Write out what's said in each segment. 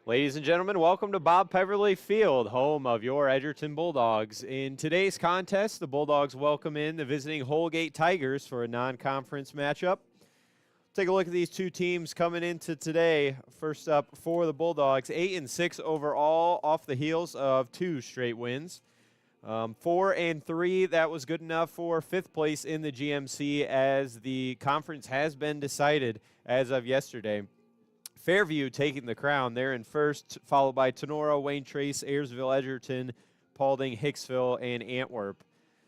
Ladies and gentlemen, welcome to Bob Peverly Field, home of your Edgerton Bulldogs. In today's contest, the Bulldogs welcome in the visiting Holgate Tigers for a non-conference matchup. Take a look at these two teams coming into today. First up for the Bulldogs, 8-6 overall off the heels of 2 straight wins. 4-3, that was good enough for 5th place in the GMC as the conference has been decided as of yesterday. Fairview taking the crown. They're in first, followed by Tenora, Wayne Trace, Ayersville, Edgerton, Paulding, Hicksville, and Antwerp.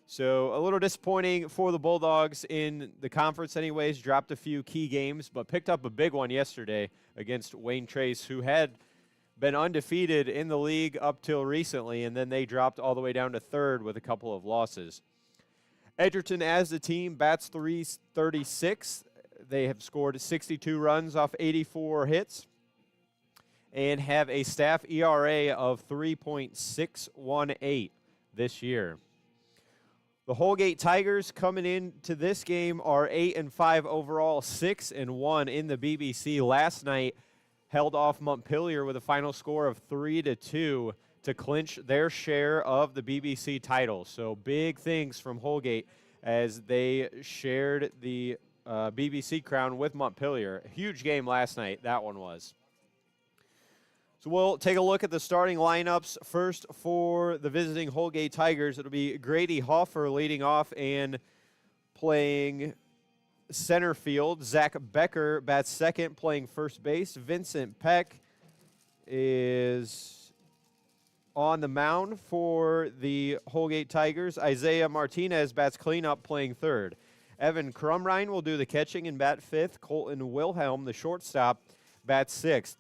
So a little disappointing for the Bulldogs in the conference anyways. Dropped a few key games, but picked up a big one yesterday against Wayne Trace, who had been undefeated in the league up till recently, and then they dropped all the way down to 3rd with a couple of losses. Edgerton as a team bats .336. They have scored 62 runs off 84 hits and have a staff ERA of 3.618 this year. The Holgate Tigers coming into this game are 8-5 overall, 6-1 in the BBC. Last night held off Montpelier with a final score of 3-2 to clinch their share of the BBC title. So big things from Holgate as they shared the BBC crown with Montpelier. A huge game last night, that one was. So we'll take a look at the starting lineups. First for the visiting Holgate Tigers, it'll be Grady Hoffer leading off and playing center field. Zach Becker bats second, playing first base. Vincent Peck is on the mound for the Holgate Tigers. Isaiah Martinez bats cleanup, playing third. Evan Crumrine will do the catching and bat 5th. Colton Wilhelm, the shortstop, bats 6th.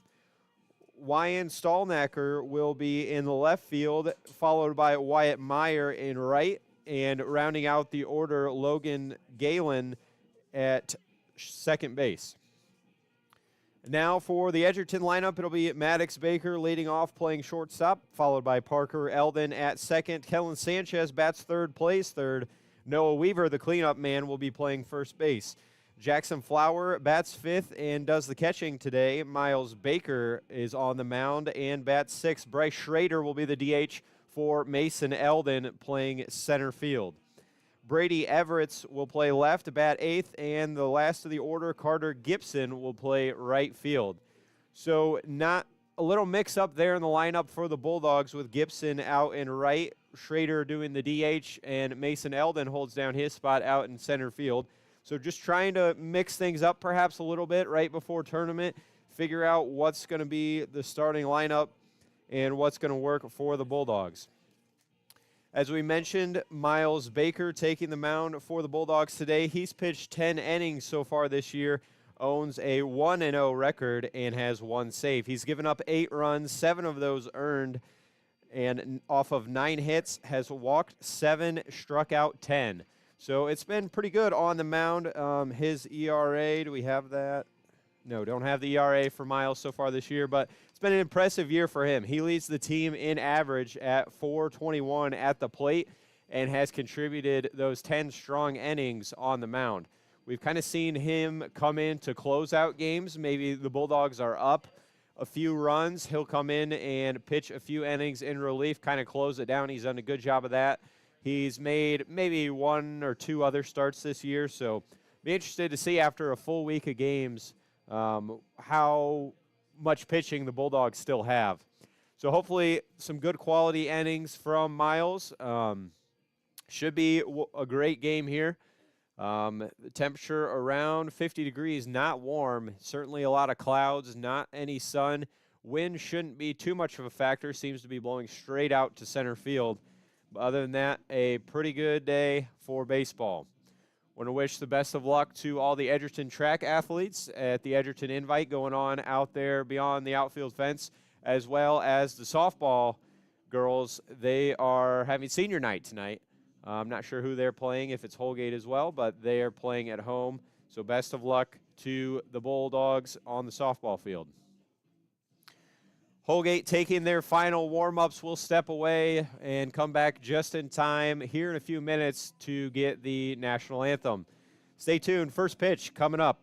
Wyan Stallnacker will be in the left field, followed by Wyatt Meyer in right, and rounding out the order, Logan Galen at second base. Now for the Edgerton lineup, it'll be Maddox Baker leading off, playing shortstop, followed by Parker Eldon at second. Kellen Sanchez bats third, plays third. Noah Weaver, the cleanup man, will be playing first base. Jackson Flower bats 5th and does the catching today. Miles Baker is on the mound and bats 6th. Bryce Schrader will be the DH for Mason Eldon, playing center field. Brady Everett will play left, bat 8th, and the last of the order, Carter Gibson, will play right field. So not a little mix-up there in the lineup for the Bulldogs with Gibson out in right, Schrader doing the DH, and Mason Eldon holds down his spot out in center field. So just trying to mix things up perhaps a little bit right before tournament, figure out what's going to be the starting lineup and what's going to work for the Bulldogs. As we mentioned, Miles Baker taking the mound for the Bulldogs today. He's pitched 10 innings so far this year, owns a 1-0 record, and has 1 save. He's given up 8 runs, 7 of those earned, and off of 9 hits, has walked 7, struck out 10. So it's been pretty good on the mound. His ERA, do we have that? No, don't have the ERA for Miles so far this year, but it's been an impressive year for him. He leads the team in average at .421 at the plate and has contributed those 10 strong innings on the mound. We've kind of seen him come in to close out games. Maybe the Bulldogs are up a few runs. He'll come in and pitch a few innings in relief, kind of close it down. He's done a good job of that. He's made maybe 1 or 2 other starts this year, so be interested to see after a full week of games how much pitching the Bulldogs still have. So hopefully some good quality innings from Miles. Should be a great game here. The temperature around 50 degrees, not warm. Certainly a lot of clouds, not any sun. Wind shouldn't be too much of a factor. Seems to be blowing straight out to center field. But other than that, a pretty good day for baseball. Want to wish the best of luck to all the Edgerton track athletes at the Edgerton Invite going on out there beyond the outfield fence, as well as the softball girls. They are having senior night tonight. I'm not sure who they're playing, if it's Holgate as well, but they are playing at home. So best of luck to the Bulldogs on the softball field. Holgate taking their final warm-ups. Will step away and come back just in time here in a few minutes to get the national anthem. Stay tuned. First pitch coming up.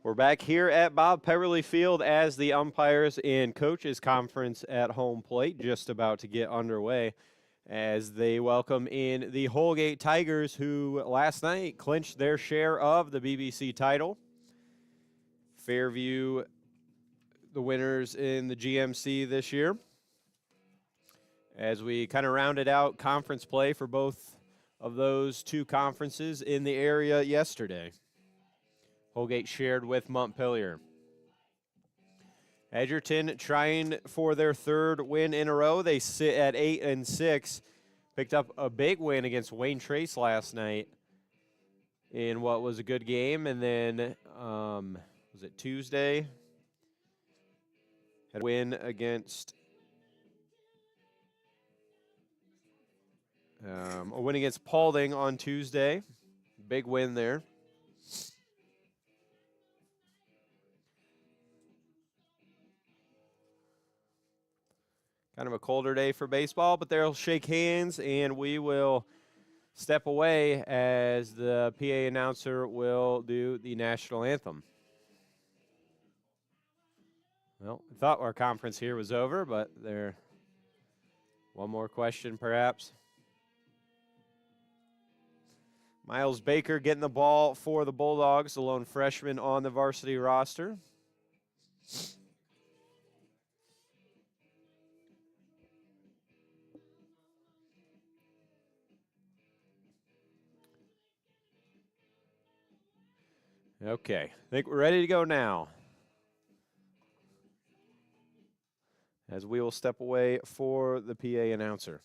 We're back here at Bob Peverly Field as the umpires and coaches conference at home plate just about to get underway as they welcome in the Holgate Tigers, who last night clinched their share of the BBC title. Fairview, the winners in the GMC this year. As we kind of rounded out conference play for both of those two conferences in the area yesterday. Holgate shared with Montpelier. Edgerton trying for their third win in a row. They sit at 8-6. Picked up a big win against Wayne Trace last night in what was a good game. And then, was it Tuesday? Had a win against Paulding on Tuesday. Big win there. Kind of a colder day for baseball, but they'll shake hands, and we will step away as the PA announcer will do the national anthem. Well, I thought our conference here was over, but one more question perhaps. Miles Baker getting the ball for the Bulldogs, the lone freshman on the varsity roster. Okay, I think we're ready to go now. As we will step away for the PA announcer.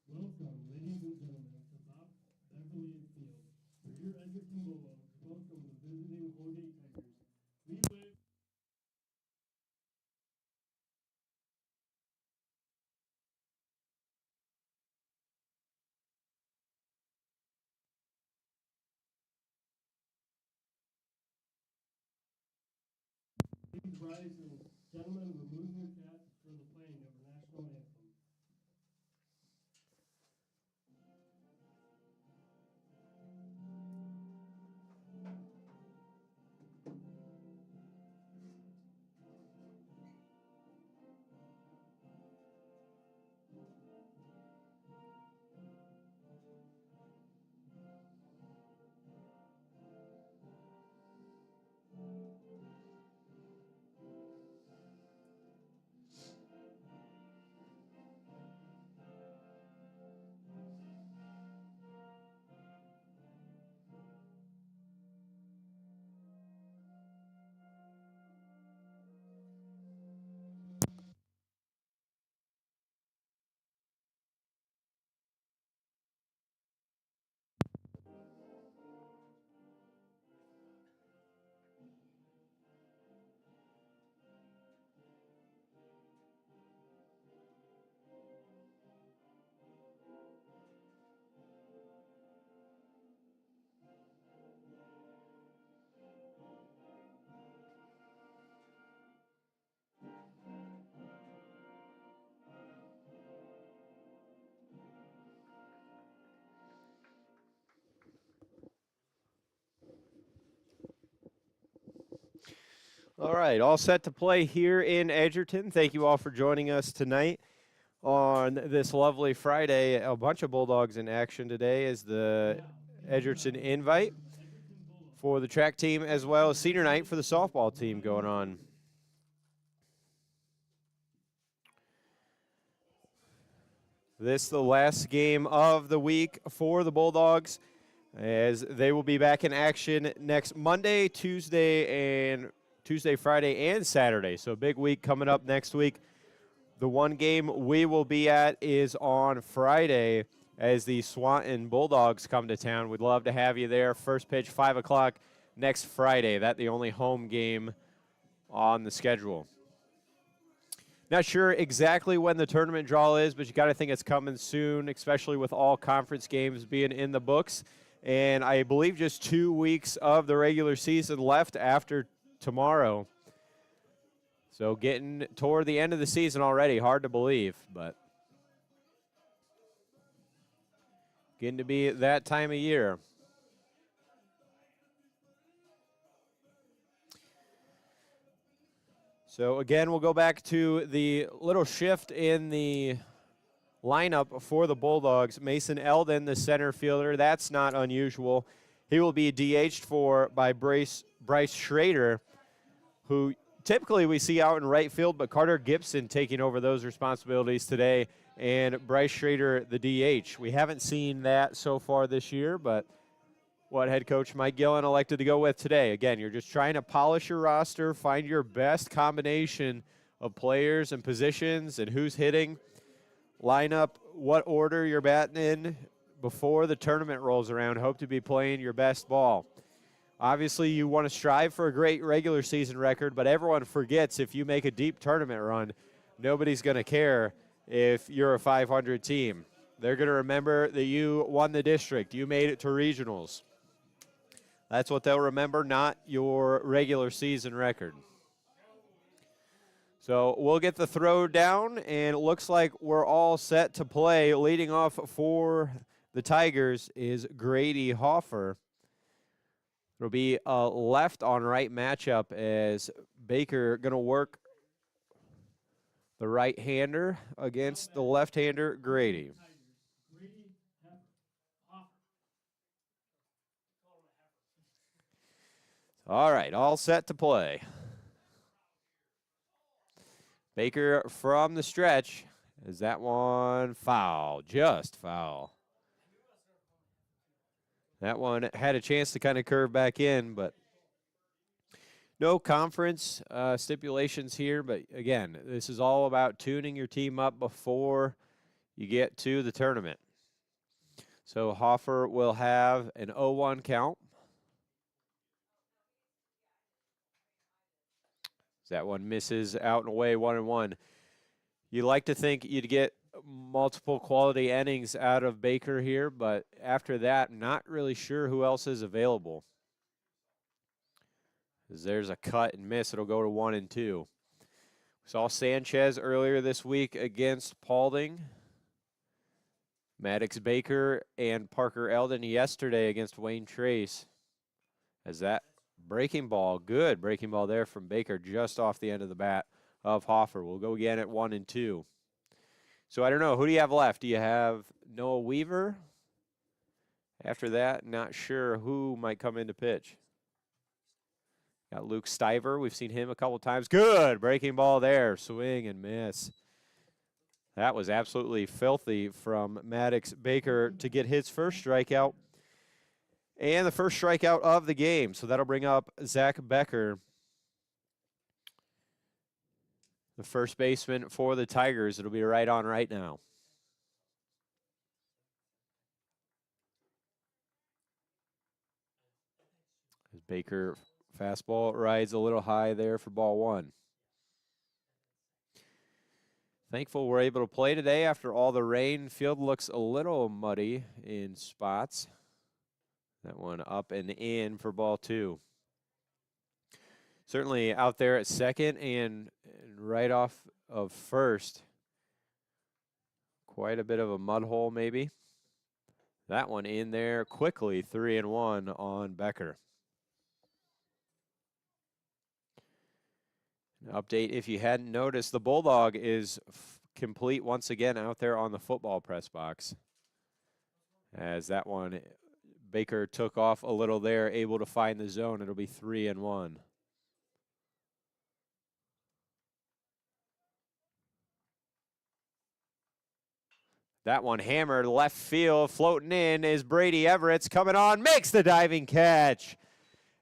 Welcome, ladies and gentlemen, to Bob Beverly Field. For your Edgerton Bulldogs, welcome the visiting Holgate Tigers. We win. Please rise and gentlemen, remove your caps for the playing of the national anthem. All right, all set to play here in Edgerton. Thank you all for joining us tonight on this lovely Friday. A bunch of Bulldogs in action today as the Edgerton invite for the track team, as well as senior night for the softball team going on. This the last game of the week for the Bulldogs, as they will be back in action next Monday, Tuesday, Friday, and Saturday. So a big week coming up next week. The one game we will be at is on Friday as the Swanton Bulldogs come to town. We'd love to have you there. First pitch, 5 o'clock next Friday. That's the only home game on the schedule. Not sure exactly when the tournament draw is, but you got to think it's coming soon, especially with all conference games being in the books. And I believe just 2 weeks of the regular season left after tomorrow. So getting toward the end of the season already, hard to believe, but getting to be that time of year. So again, we'll go back to the little shift in the lineup for the Bulldogs. Mason Eldon, the center fielder, that's not unusual. He will be DH'd by Bryce Schrader, who typically we see out in right field, but Carter Gibson taking over those responsibilities today, and Bryce Schrader, the DH. We haven't seen that so far this year, but what head coach Mike Gillen elected to go with today. Again, you're just trying to polish your roster, find your best combination of players and positions and who's hitting. Line up what order you're batting in before the tournament rolls around. Hope to be playing your best ball. Obviously, you want to strive for a great regular season record, but everyone forgets if you make a deep tournament run, nobody's going to care if you're a 500 team. They're going to remember that you won the district. You made it to regionals. That's what they'll remember, not your regular season record. So we'll get the throw down, and it looks like we're all set to play. Leading off for the Tigers is Grady Hoffer. It'll be a left on right matchup as Baker going to work the right-hander against the left-hander, Grady. All right, all set to play. Baker from the stretch. Is that one foul? Just foul. That one had a chance to kind of curve back in, but no conference stipulations here. But again, this is all about tuning your team up before you get to the tournament. So Hoffer will have an 0-1 count. That one misses out and away, 1-1. You like to think you'd get multiple quality innings out of Baker here, but after that, not really sure who else is available. As there's a cut and miss, it'll go to 1-2. We saw Sanchez earlier this week against Paulding. Maddox Baker and Parker Eldon yesterday against Wayne Trace. As that breaking ball, good breaking ball there from Baker just off the end of the bat of Hoffer. We'll go again at 1-2. So I don't know, who do you have left? Do you have Noah Weaver? After that, not sure who might come in to pitch. Got Luke Stiver. We've seen him a couple times. Good breaking ball there. Swing and miss. That was absolutely filthy from Maddox Baker to get his first strikeout. And the first strikeout of the game. So that'll bring up Zach Becker, the first baseman for the Tigers. It'll be right on right now. As Baker fastball rides a little high there for ball one. Thankful we're able to play today after all the rain. Field looks a little muddy in spots. That one up and in for ball two. Certainly out there at second and right off of first. Quite a bit of a mud hole maybe. That one in there quickly, 3-1 on Becker. An update, if you hadn't noticed, the Bulldog is complete once again out there on the football press box. As that one, Baker took off a little there, able to find the zone. It'll be 3-1. That one hammered left field, floating in is Brady Everett's coming on, makes the diving catch.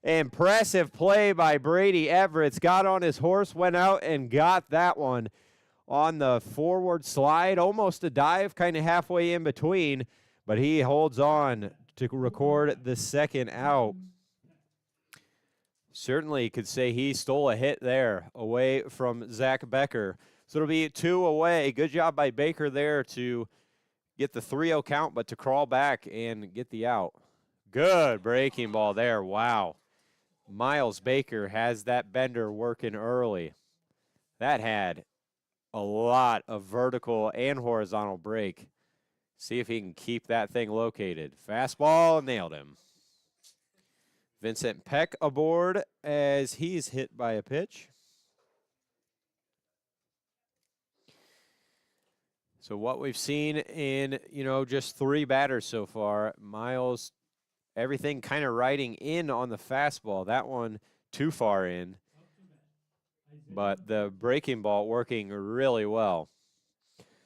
Impressive play by Brady Everett's. Got on his horse, went out and got that one on the forward slide. Almost a dive, kind of halfway in between, but he holds on to record the second out. Certainly could say he stole a hit there away from Zach Becker. So it'll be 2 away. Good job by Baker there to get the 3-0 count, but to crawl back and get the out. Good breaking ball there. Wow. Miles Baker has that bender working early. That had a lot of vertical and horizontal break. See if he can keep that thing located. Fastball, nailed him. Vincent Peck aboard as he's hit by a pitch. So what we've seen in, just 3 batters so far, Miles, everything kind of riding in on the fastball. That one too far in, but the breaking ball working really well.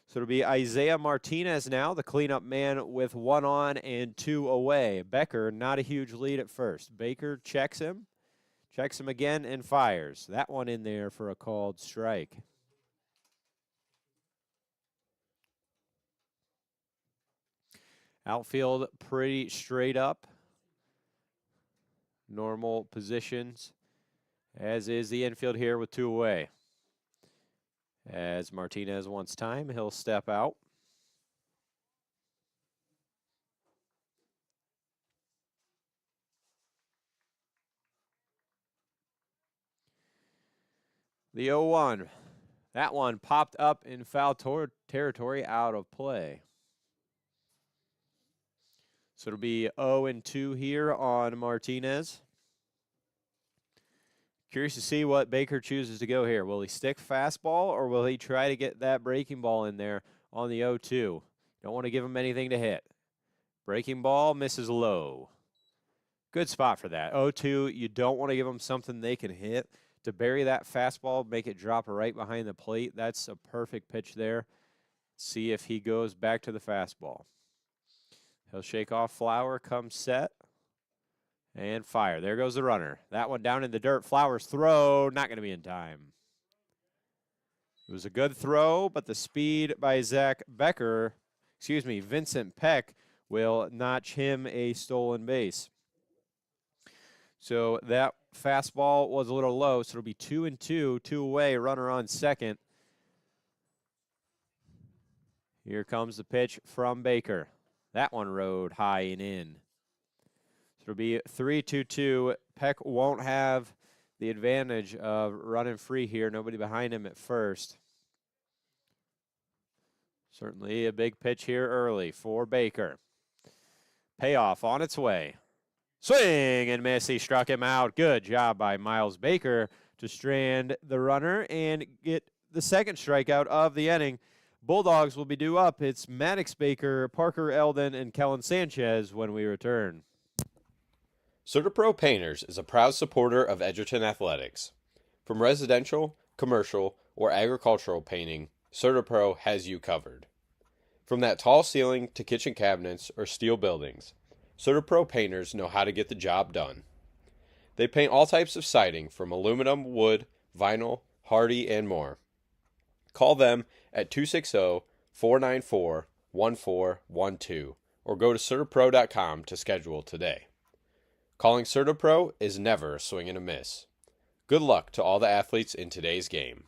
So it'll be Isaiah Martinez now, the cleanup man with 1 on and 2 away. Becker, not a huge lead at first. Baker checks him again, and fires. That one in there for a called strike. Outfield pretty straight up. Normal positions, as is the infield here with 2 away. As Martinez wants time, he'll step out. The 0-1. That one popped up in foul territory, out of play. So it'll be 0-2 here on Martinez. Curious to see what Baker chooses to go here. Will he stick fastball or will he try to get that breaking ball in there on the 0-2? Don't want to give him anything to hit. Breaking ball misses low. Good spot for that. 0-2, you don't want to give them something they can hit. To bury that fastball, make it drop right behind the plate, that's a perfect pitch there. See if he goes back to the fastball. He'll shake off Flower, come set, and fire. There goes the runner. That one down in the dirt. Flowers throw, not going to be in time. It was a good throw, but the speed by Vincent Peck will notch him a stolen base. So that fastball was a little low, so it'll be 2-2, 2 away, runner on second. Here comes the pitch from Baker. That one rode high and in. So it'll be 3-2-2. Peck won't have the advantage of running free here. Nobody behind him at first. Certainly a big pitch here early for Baker. Payoff on its way. Swing and miss. He struck him out. Good job by Miles Baker to strand the runner and get the second strikeout of the inning. Bulldogs will be due up. It's Maddox Baker, Parker Eldon, and Kellen Sanchez when we return. CertaPro Painters is a proud supporter of Edgerton Athletics. From residential, commercial, or agricultural painting, CertaPro has you covered. From that tall ceiling to kitchen cabinets or steel buildings, CertaPro painters know how to get the job done. They paint all types of siding from aluminum, wood, vinyl, hardy, and more. Call them at 260-494-1412 or go to CertaPro.com to schedule today. Calling CertaPro is never a swing and a miss. Good luck to all the athletes in today's game.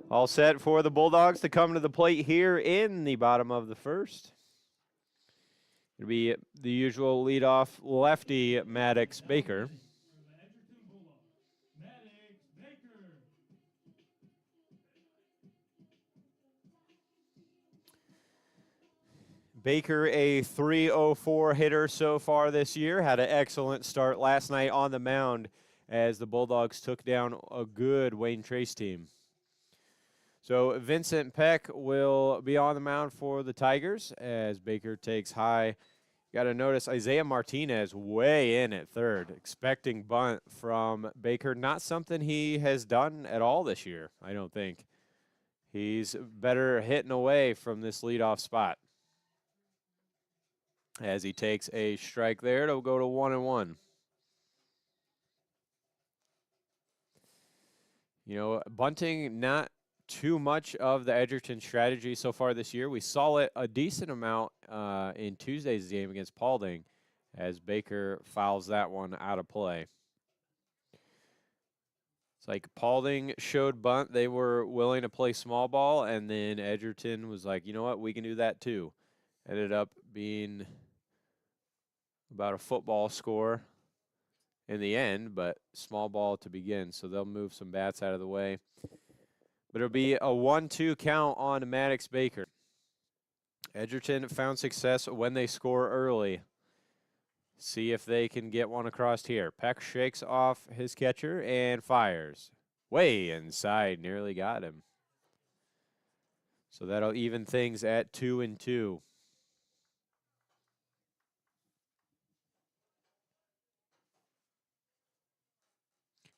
All set for the Bulldogs to come to the plate here in the bottom of the first. It'll be the usual leadoff lefty, Maddox Baker. Baker, a .304 hitter so far this year, had an excellent start last night on the mound as the Bulldogs took down a good Wayne Trace team. So Vincent Peck will be on the mound for the Tigers as Baker takes high. Got to notice Isaiah Martinez way in at third, expecting bunt from Baker. Not something he has done at all this year, I don't think. He's better hitting away from this leadoff spot. As he takes a strike there, it'll go to 1-1. You know, bunting not too much of the Edgerton strategy so far this year. We saw it a decent amount in Tuesday's game against Paulding as Baker fouls that one out of play. It's like Paulding showed bunt. They were willing to play small ball, and then Edgerton was like, you know what, we can do that too. Ended up being about a football score in the end, but small ball to begin. So they'll move some bats out of the way. But it'll be a 1-2 count on Maddox Baker. Edgerton found success when they score early. See if they can get one across here. Peck shakes off his catcher and fires. Way inside, nearly got him. So that'll even things at 2-2.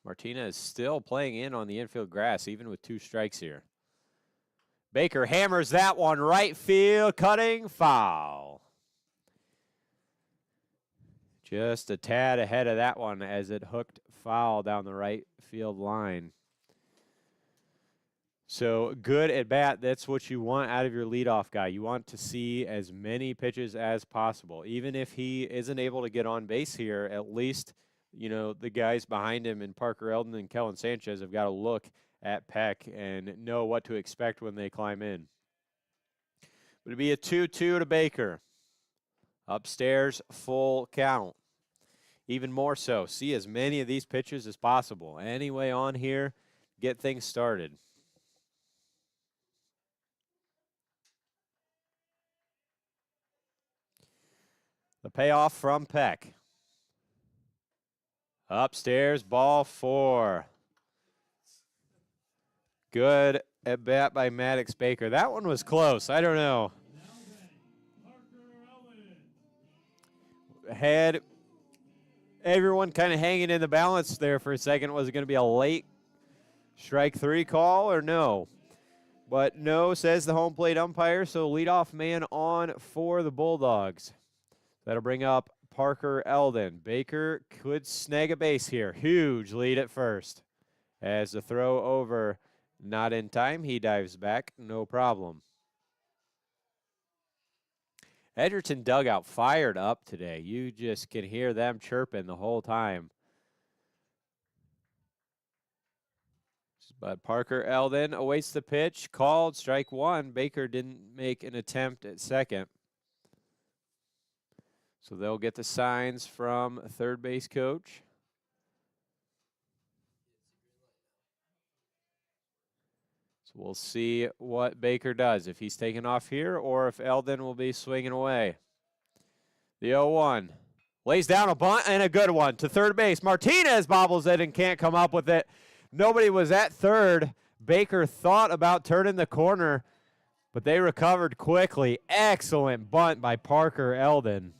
Martinez still playing in on the infield grass, even with 2 strikes here. Baker hammers that one right field, cutting foul. Just a tad ahead of that one as it hooked foul down the right field line. So good at bat, that's what you want out of your leadoff guy. You want to see as many pitches as possible. Even if he isn't able to get on base here, at least you know, the guys behind him in Parker Eldon and Kellen Sanchez have got to look at Peck and know what to expect when they climb in. But it'll be a 2-2 to Baker. Upstairs, full count. Even more so, see as many of these pitches as possible. Anyway on here, get things started. The payoff from Peck. Upstairs, ball 4. Good at bat by Maddox Baker. That one was close. I don't know. Had everyone kind of hanging in the balance there for a second. Was it going to be a late strike 3 call or no? But no, says the home plate umpire. So leadoff man on for the Bulldogs. That'll bring up Parker Eldon. Baker could snag a base here. Huge lead at first. As the throw over, not in time, he dives back, no problem. Edgerton dugout fired up today. You just can hear them chirping the whole time. But Parker Eldon awaits the pitch, called strike 1. Baker didn't make an attempt at second. So they'll get the signs from third base coach. So we'll see what Baker does, if he's taking off here or if Eldon will be swinging away. The 0-1. Lays down a bunt and a good one to third base. Martinez bobbles it and can't come up with it. Nobody was at third. Baker thought about turning the corner, but they recovered quickly. Excellent bunt by Parker Eldon.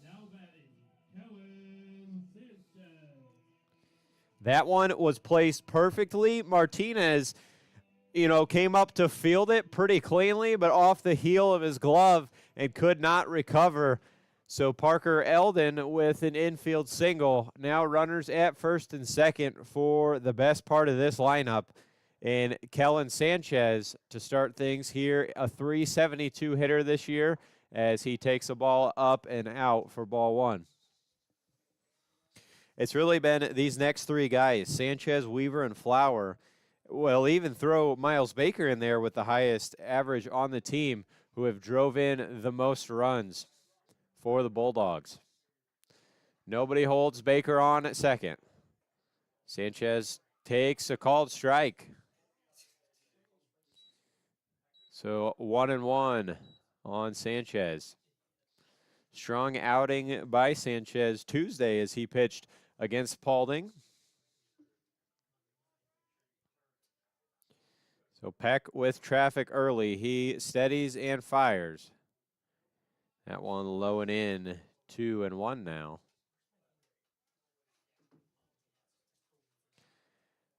That one was placed perfectly. Martinez, you know, came up to field it pretty cleanly, but off the heel of his glove and could not recover. So Parker Eldon with an infield single. Now runners at first and second for the best part of this lineup. And Kellen Sanchez to start things here, a .372 hitter this year as he takes a ball up and out for ball 1. It's really been these next 3 guys, Sanchez, Weaver, and Flower, Well, even throw Miles Baker in there with the highest average on the team, who have drove in the most runs for the Bulldogs. Nobody holds Baker on at second. Sanchez takes a called strike. So 1-1 on Sanchez. Strong outing by Sanchez Tuesday as he pitched against Paulding. So Peck with traffic early. He steadies and fires. That one low and in, 2-1 now.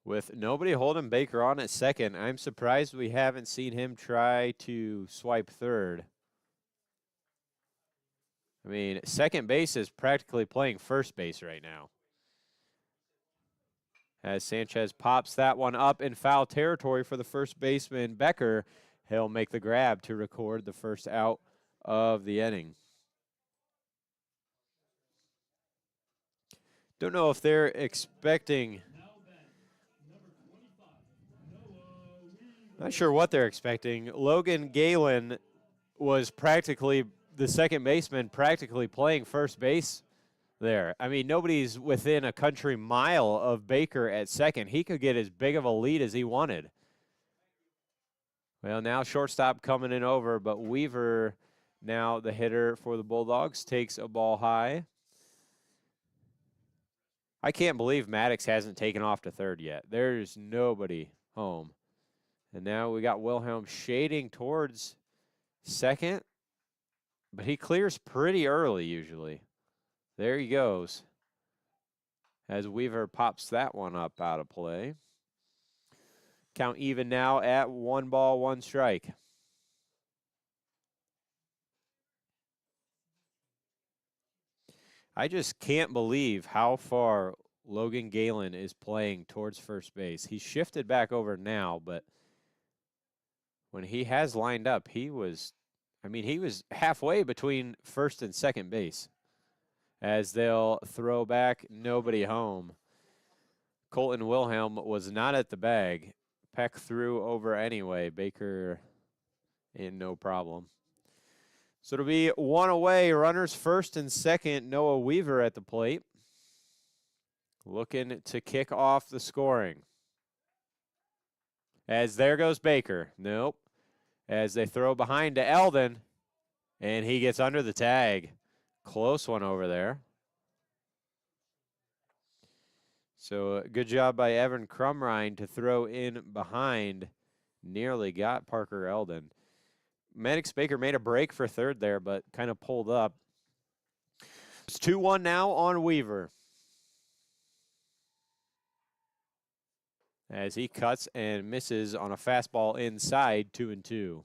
With nobody holding Baker on at second, I'm surprised we haven't seen him try to swipe third. I mean, second base is practically playing first base right now. As Sanchez pops that one up in foul territory for the first baseman, Becker. He'll make the grab to record the first out of the inning. Don't know if they're expecting. Not sure what they're expecting. Logan Galen was practically the second baseman, practically playing first base there. I mean, nobody's within a country mile of Baker at second. He could get as big of a lead as he wanted. Well, now shortstop coming in over, but Weaver, now the hitter for the Bulldogs, takes a ball high. I can't believe Maddox hasn't taken off to third yet. There's nobody home. And now we got Wilhelm shading towards second, but he clears pretty early usually. There he goes. As Weaver pops that one up out of play. Count even now at 1 ball, 1 strike. I just can't believe how far Logan Galen is playing towards first base. He's shifted back over now, but when he has lined up, he was halfway between first and second base. As they'll throw back, nobody home. Colton Wilhelm was not at the bag. Peck threw over anyway. Baker in no problem. So it'll be 1 away. Runners first and second. Noah Weaver at the plate. Looking to kick off the scoring. As there goes Baker. Nope. As they throw behind to Eldon. And he gets under the tag. Close one over there. So good job by Evan Crumrine to throw in behind. Nearly got Parker Eldon. Maddox Baker made a break for third there, but kind of pulled up. It's 2-1 now on Weaver. As he cuts and misses on a fastball inside, 2-2.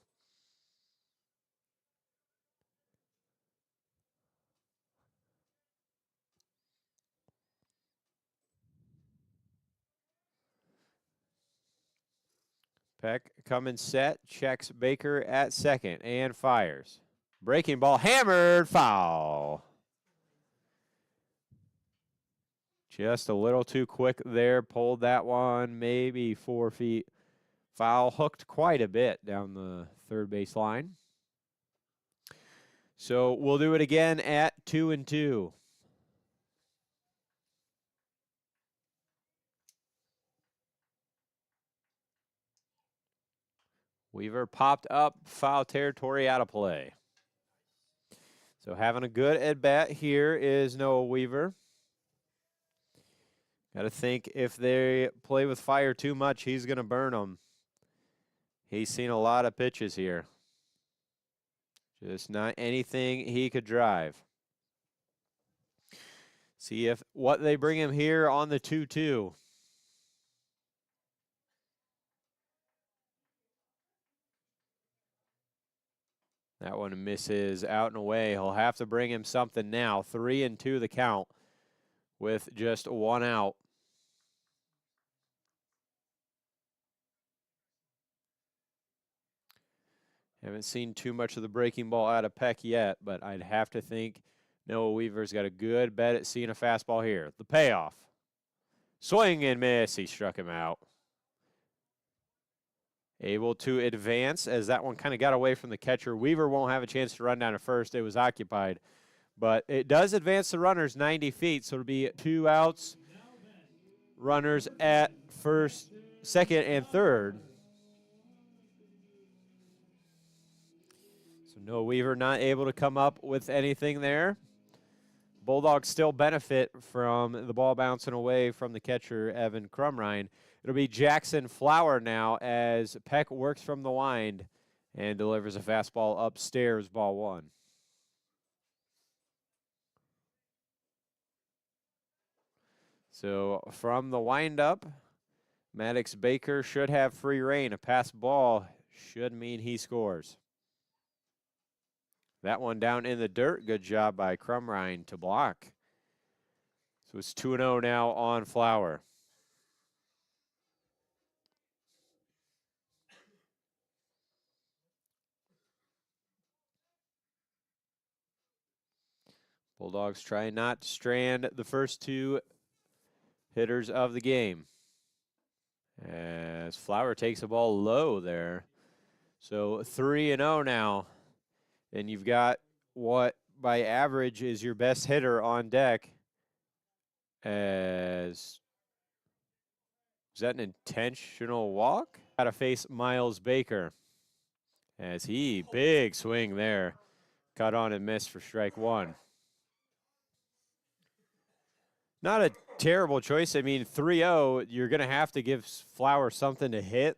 Peck coming set, checks Baker at second and fires. Breaking ball hammered, foul. Just a little too quick there, pulled that one maybe 4 feet. Foul hooked quite a bit down the third base line. So we'll do it again at 2-2. Weaver popped up, foul territory, out of play. So having a good at-bat here is Noah Weaver. Got to think if they play with fire too much, he's going to burn them. He's seen a lot of pitches here. Just not anything he could drive. See if what they bring him here on the 2-2. That one misses out and away. He'll have to bring him something now. 3-2 the count with just 1 out. Haven't seen too much of the breaking ball out of Peck yet, but I'd have to think Noah Weaver's got a good bet at seeing a fastball here. The payoff. Swing and miss. He struck him out. able to advance as that one kind of got away from the catcher. Weaver won't have a chance to run down to first. It was occupied. But it does advance the runners 90 feet, so it'll be 2 outs. Runners at first, second, and third. So Noah Weaver not able to come up with anything there. Bulldogs still benefit from the ball bouncing away from the catcher, Evan Crumrine. It'll be Jackson Flower now as Peck works from the wind and delivers a fastball upstairs, ball 1. So from the windup, Maddox Baker should have free rein. A pass ball should mean he scores. That one down in the dirt. Good job by Crumrine to block. So it's 2-0 now on Flower. Bulldogs try not to strand the first 2 hitters of the game. As Flower takes the ball low there. So 3-0 now. And you've got what by average is your best hitter on deck. Is that an intentional walk? Got to face Miles Baker. As he, big swing there. Cut on and missed for strike 1. Not a terrible choice. I mean, 3-0, you're going to have to give Flower something to hit,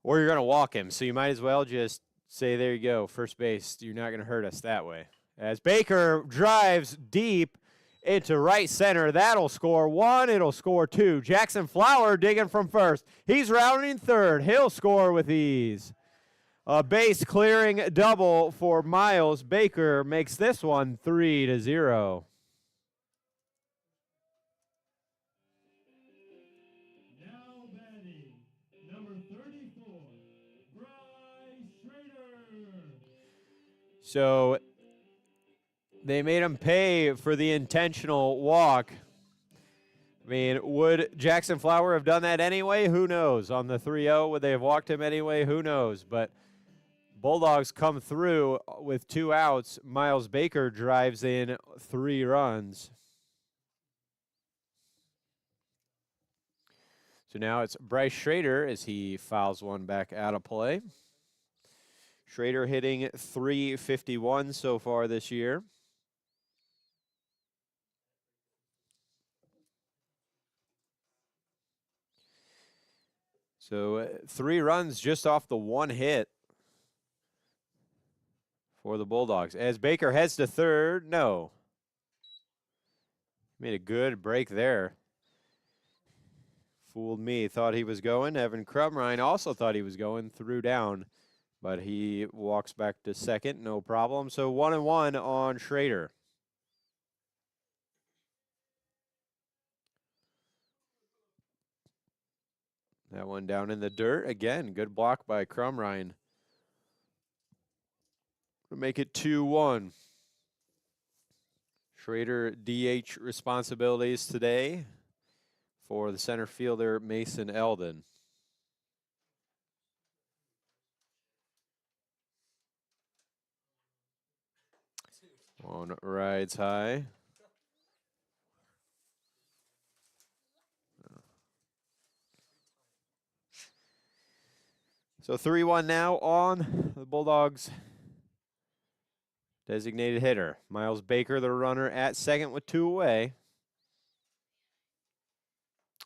or you're going to walk him. So you might as well just say, there you go, first base. You're not going to hurt us that way. As Baker drives deep into right center, that'll score 1. It'll score 2. Jackson Flower digging from first. He's rounding third. He'll score with ease. A base clearing double for Miles Baker makes this one 3-0. So they made him pay for the intentional walk. I mean, would Jackson Flower have done that anyway? Who knows? On the 3-0, would they have walked him anyway? Who knows? But Bulldogs come through with 2 outs. Miles Baker drives in 3 runs. So now it's Bryce Schrader as he fouls one back out of play. Schrader hitting .351 so far this year. So 3 runs just off the 1 hit for the Bulldogs. As Baker heads to third, no. Made a good break there. Fooled me, thought he was going. Evan Crumrine also thought he was going, threw down. But he walks back to second, no problem. So 1-1 on Schrader. That one down in the dirt. Again, good block by Crumrine. To make it 2-1. Schrader DH responsibilities today for the center fielder Mason Eldon. One rides high. So 3-1 now on the Bulldogs' designated hitter. Miles Baker, the runner, at second with 2 away.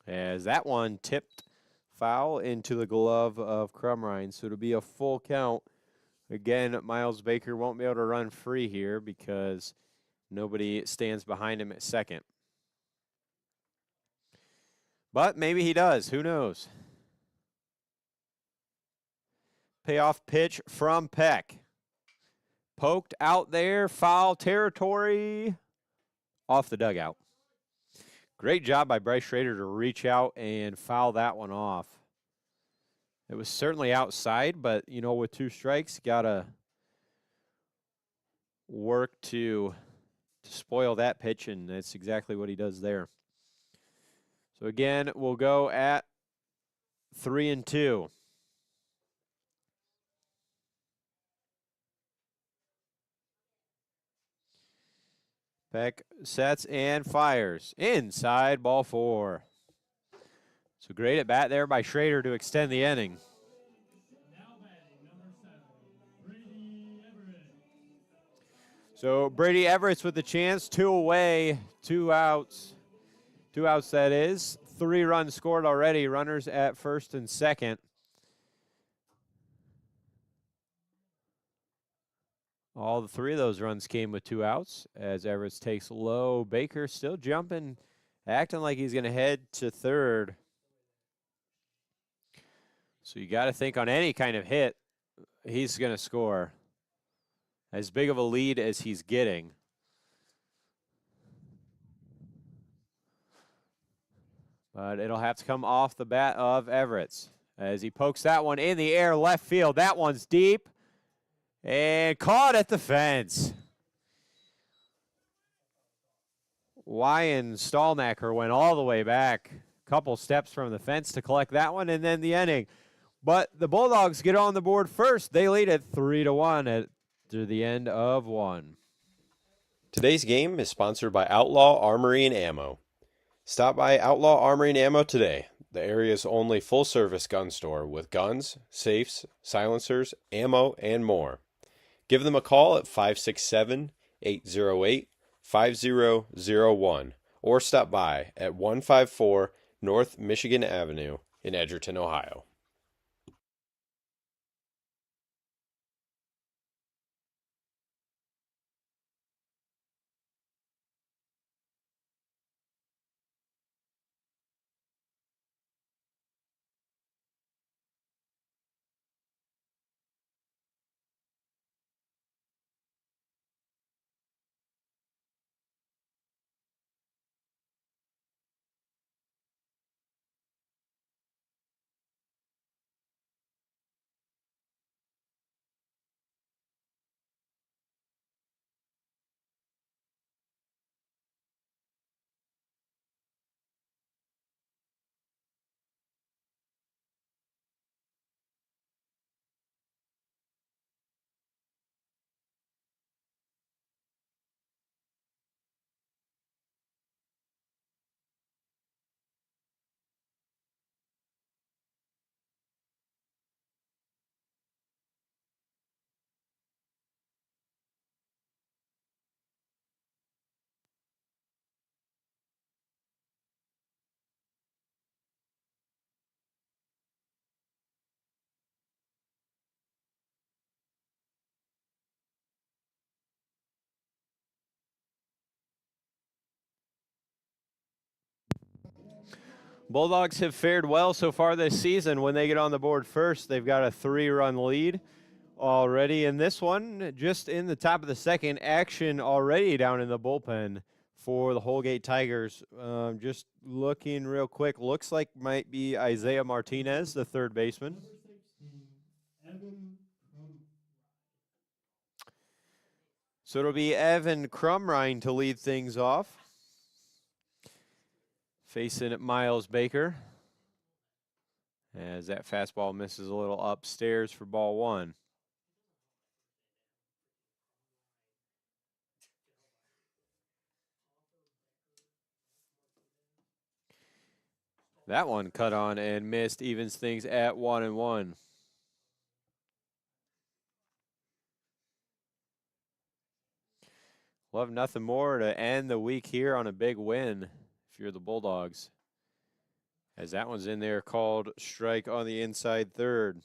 As that one tipped foul into the glove of Crumrine. So it'll be a full count. Again, Miles Baker won't be able to run free here because nobody stands behind him at second. But maybe he does. Who knows? Payoff pitch from Peck. Poked out there, foul territory, off the dugout. Great job by Bryce Schrader to reach out and foul that one off. It was certainly outside, but, you know, with 2 strikes, got to work to spoil that pitch, and that's exactly what he does there. So, again, we'll go at 3-2. Peck sets and fires. Inside, ball 4. So great at bat there by Schrader to extend the inning. Now batting, number 7, Brady Everett. So Brady Everett's with the chance. 2 away, 2 outs. 2 outs, that is. 3 runs scored already. Runners at first and second. All 3 of those runs came with 2 outs as Everett takes low. Baker still jumping, acting like he's going to head to third. So you got to think on any kind of hit, he's going to score. As big of a lead as he's getting. But it'll have to come off the bat of Everett's as he pokes that one in the air left field. That one's deep and caught at the fence. Wyan Stallnacker went all the way back, a couple steps from the fence to collect that one, and then the inning. But the Bulldogs get on the board first. They lead at 3-1 after the end of 1. Today's game is sponsored by Outlaw Armory and Ammo. Stop by Outlaw Armory and Ammo today, the area's only full-service gun store with guns, safes, silencers, ammo, and more. Give them a call at 567-808-5001 or stop by at 154 North Michigan Avenue in Edgerton, Ohio. Bulldogs have fared well so far this season. When they get on the board first, they've got a 3-run lead already in this one. Just in the top of the second, action already down in the bullpen for the Holgate Tigers. Just looking real quick, looks like might be Isaiah Martinez, the third baseman. Number 16, Evan Crumb. So it'll be Evan Crumrine to lead things off. Facing Miles Baker. As that fastball misses a little upstairs for ball 1. That one cut on and missed, evens things at 1-1. Love nothing more to end the week here on a big win if you're the Bulldogs. As that one's in there, called strike on the inside third.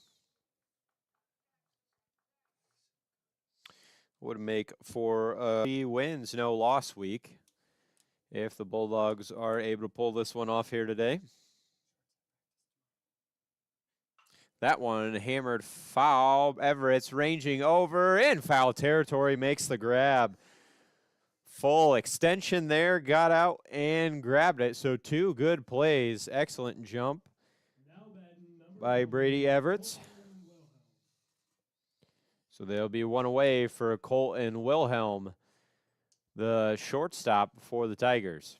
Would make for 3 wins, no loss week if the Bulldogs are able to pull this one off here today. That one hammered foul. Everett's ranging over in foul territory, makes the grab. Full extension there, got out and grabbed it. So 2 good plays. Excellent jump by Brady Everett. So they'll be 1 away for Colton Wilhelm, the shortstop for the Tigers.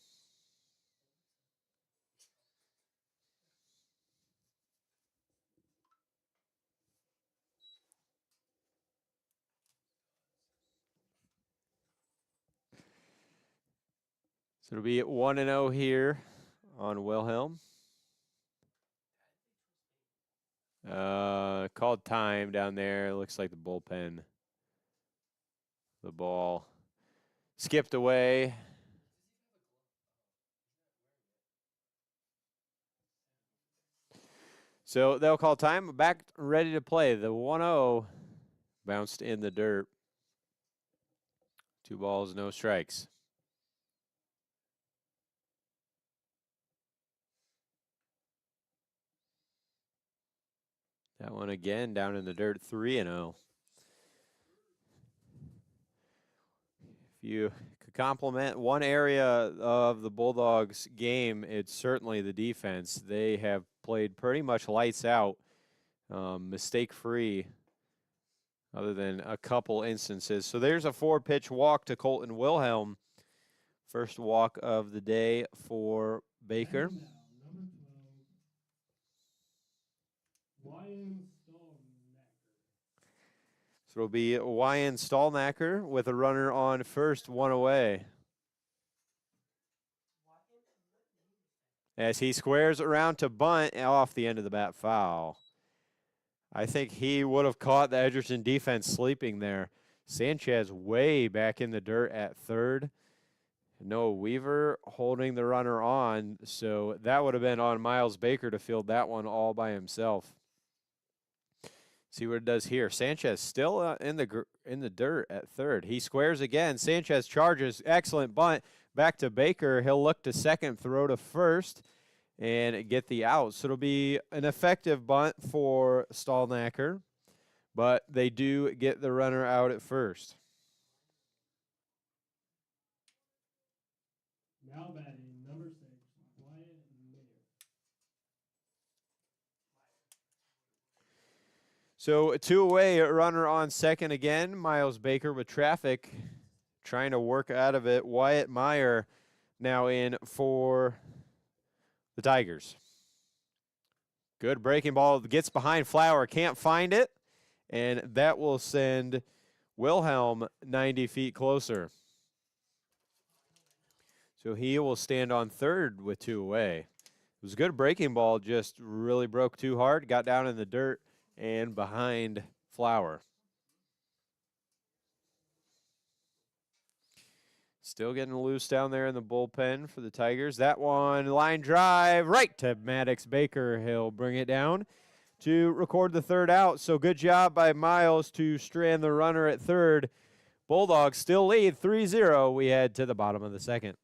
So it'll be 1-0 here on Wilhelm. Called time down there. Looks like the bullpen. The ball skipped away. So they'll call time. Back ready to play. The 1-0 bounced in the dirt. 2 balls, no strikes. That one again down in the dirt, 3-0. If you could compliment one area of the Bulldogs game, it's certainly the defense. They have played pretty much lights out, mistake-free, other than a couple instances. So there's a 4-pitch walk to Colton Wilhelm. First walk of the day for Baker. And now, number 12, Ryan Stallnacker. So it'll be Ryan Stallnacker with a runner on first, 1 away. As he squares around to bunt off the end of the bat, foul. I think he would have caught the Edgerton defense sleeping there. Sanchez way back in the dirt at third. Noah Weaver holding the runner on, so that would have been on Miles Baker to field that one all by himself. See what it does here. Sanchez still in the dirt at third. He squares again. Sanchez charges. Excellent bunt. Back to Baker. He'll look to second, throw to first, and get the out. So it'll be an effective bunt for Stallnacker, but they do get the runner out at first. Now batting, number 6, Wyatt Mayer. So 2 away, a runner on second again. Miles Baker with traffic trying to work out of it. Wyatt Meyer now in for the Tigers. Good breaking ball. Gets behind Flower. Can't find it. And that will send Wilhelm 90 feet closer. So he will stand on third with 2 away. It was a good breaking ball. Just really broke too hard. Got down in the dirt and behind Flower. Still getting loose down there in the bullpen for the Tigers. That one, line drive right to Maddox Baker. He'll bring it down to record the third out. So good job by Miles to strand the runner at third. Bulldogs still lead 3-0. We head to the bottom of the second.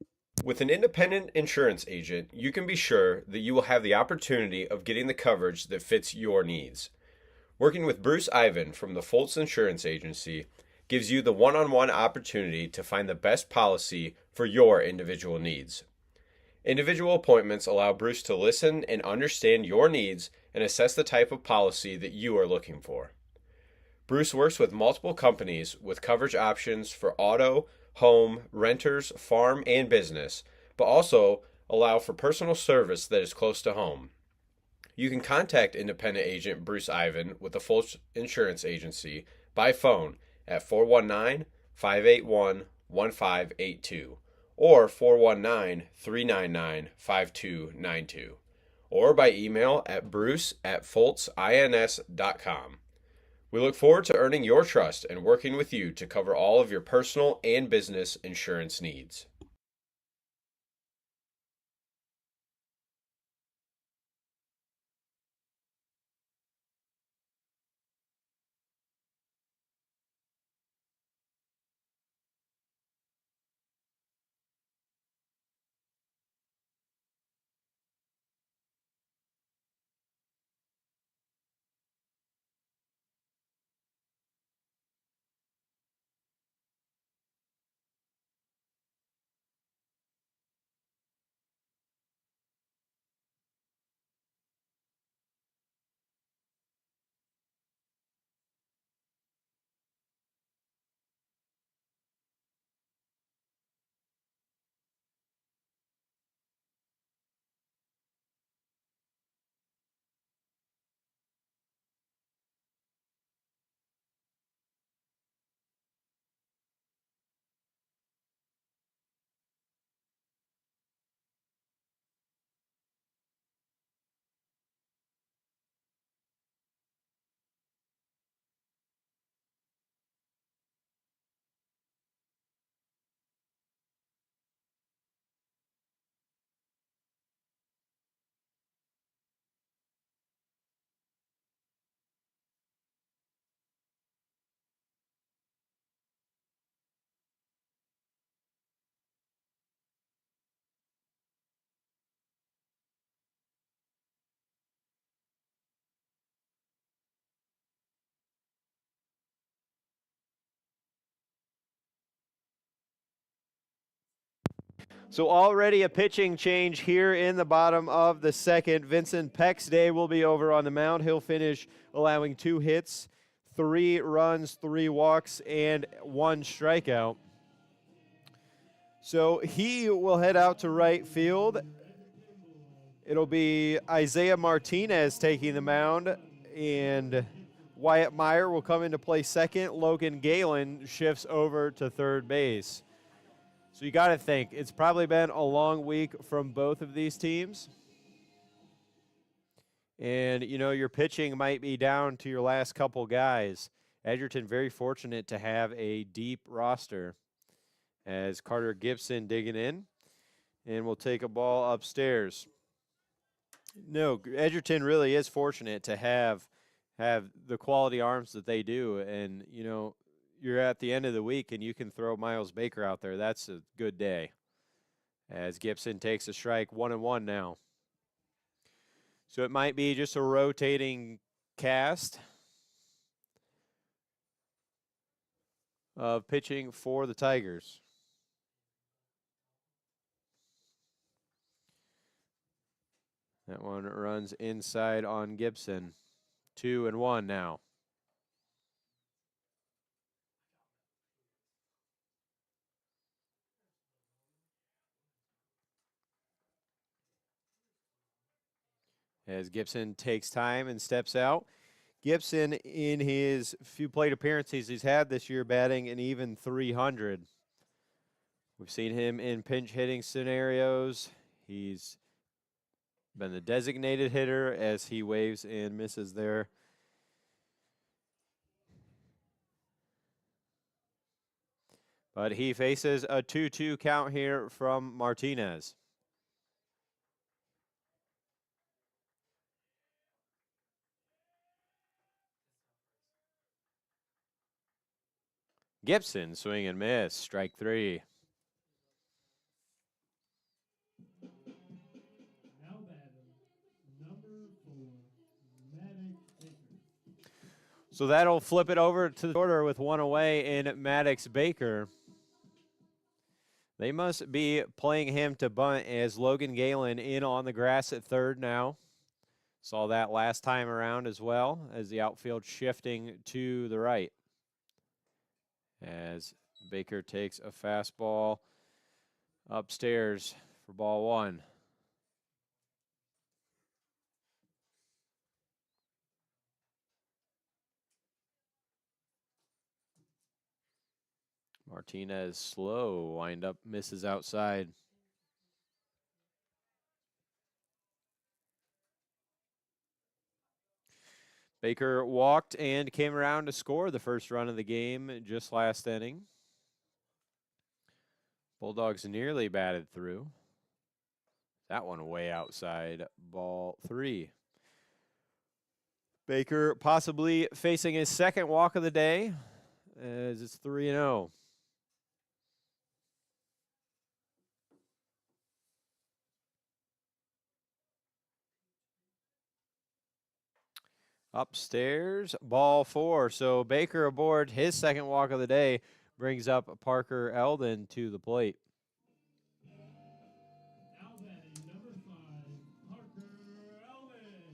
With an independent insurance agent, you can be sure that you will have the opportunity of getting the coverage that fits your needs. Working with Bruce Ivan from the Foltz Insurance Agency gives you the one-on-one opportunity to find the best policy for your individual needs. Individual appointments allow Bruce to listen and understand your needs and assess the type of policy that you are looking for. Bruce works with multiple companies with coverage options for auto, home, renters, farm, and business, but also allow for personal service that is close to home. You can contact independent agent Bruce Ivan with the Foltz Insurance Agency by phone at 419-581-1582 or 419-399-5292 or by email at bruce@foltzins.com. We look forward to earning your trust and working with you to cover all of your personal and business insurance needs. So already a pitching change here in the bottom of the second. Vincent Peck's day will be over on the mound. He'll finish allowing 2 hits, 3 runs, 3 walks, and 1 strikeout. So he will head out to right field. It'll be Isaiah Martinez taking the mound, and Wyatt Meyer will come into play second. Logan Galen shifts over to third base. So you got to think, it's probably been a long week from both of these teams. And, you know, your pitching might be down to your last couple guys. Edgerton very fortunate to have a deep roster. As Carter Gibson digging in, and we'll take a ball upstairs. No, Edgerton really is fortunate to have the quality arms that they do, and, you know, you're at the end of the week and you can throw Miles Baker out there. That's a good day. As Gibson takes a strike, 1-1 now. So it might be just a rotating cast of pitching for the Tigers. That one runs inside on Gibson. 2-1 now. As Gibson takes time and steps out. Gibson, in his few plate appearances he's had this year, batting an even .300. We've seen him in pinch hitting scenarios. He's been the designated hitter as he waves and misses there. But he faces a 2-2 count here from Martinez. Gibson, swing and miss, strike 3. Now batting, number 4, Maddox Baker. So that'll flip it over to the order with 1 away in Maddox Baker. They must be playing him to bunt as Logan Galen in on the grass at third now. Saw that last time around as well as the outfield shifting to the right. As Baker takes a fastball upstairs for ball 1. Martinez slow, wind up, misses outside. Baker walked and came around to score the first run of the game just last inning. Bulldogs nearly batted through. That one way outside, ball 3. Baker possibly facing his second walk of the day as it's 3-0. Upstairs, ball 4. So Baker aboard his second walk of the day brings up Parker Eldon to the plate. Now batting, number 5, Parker Eldon.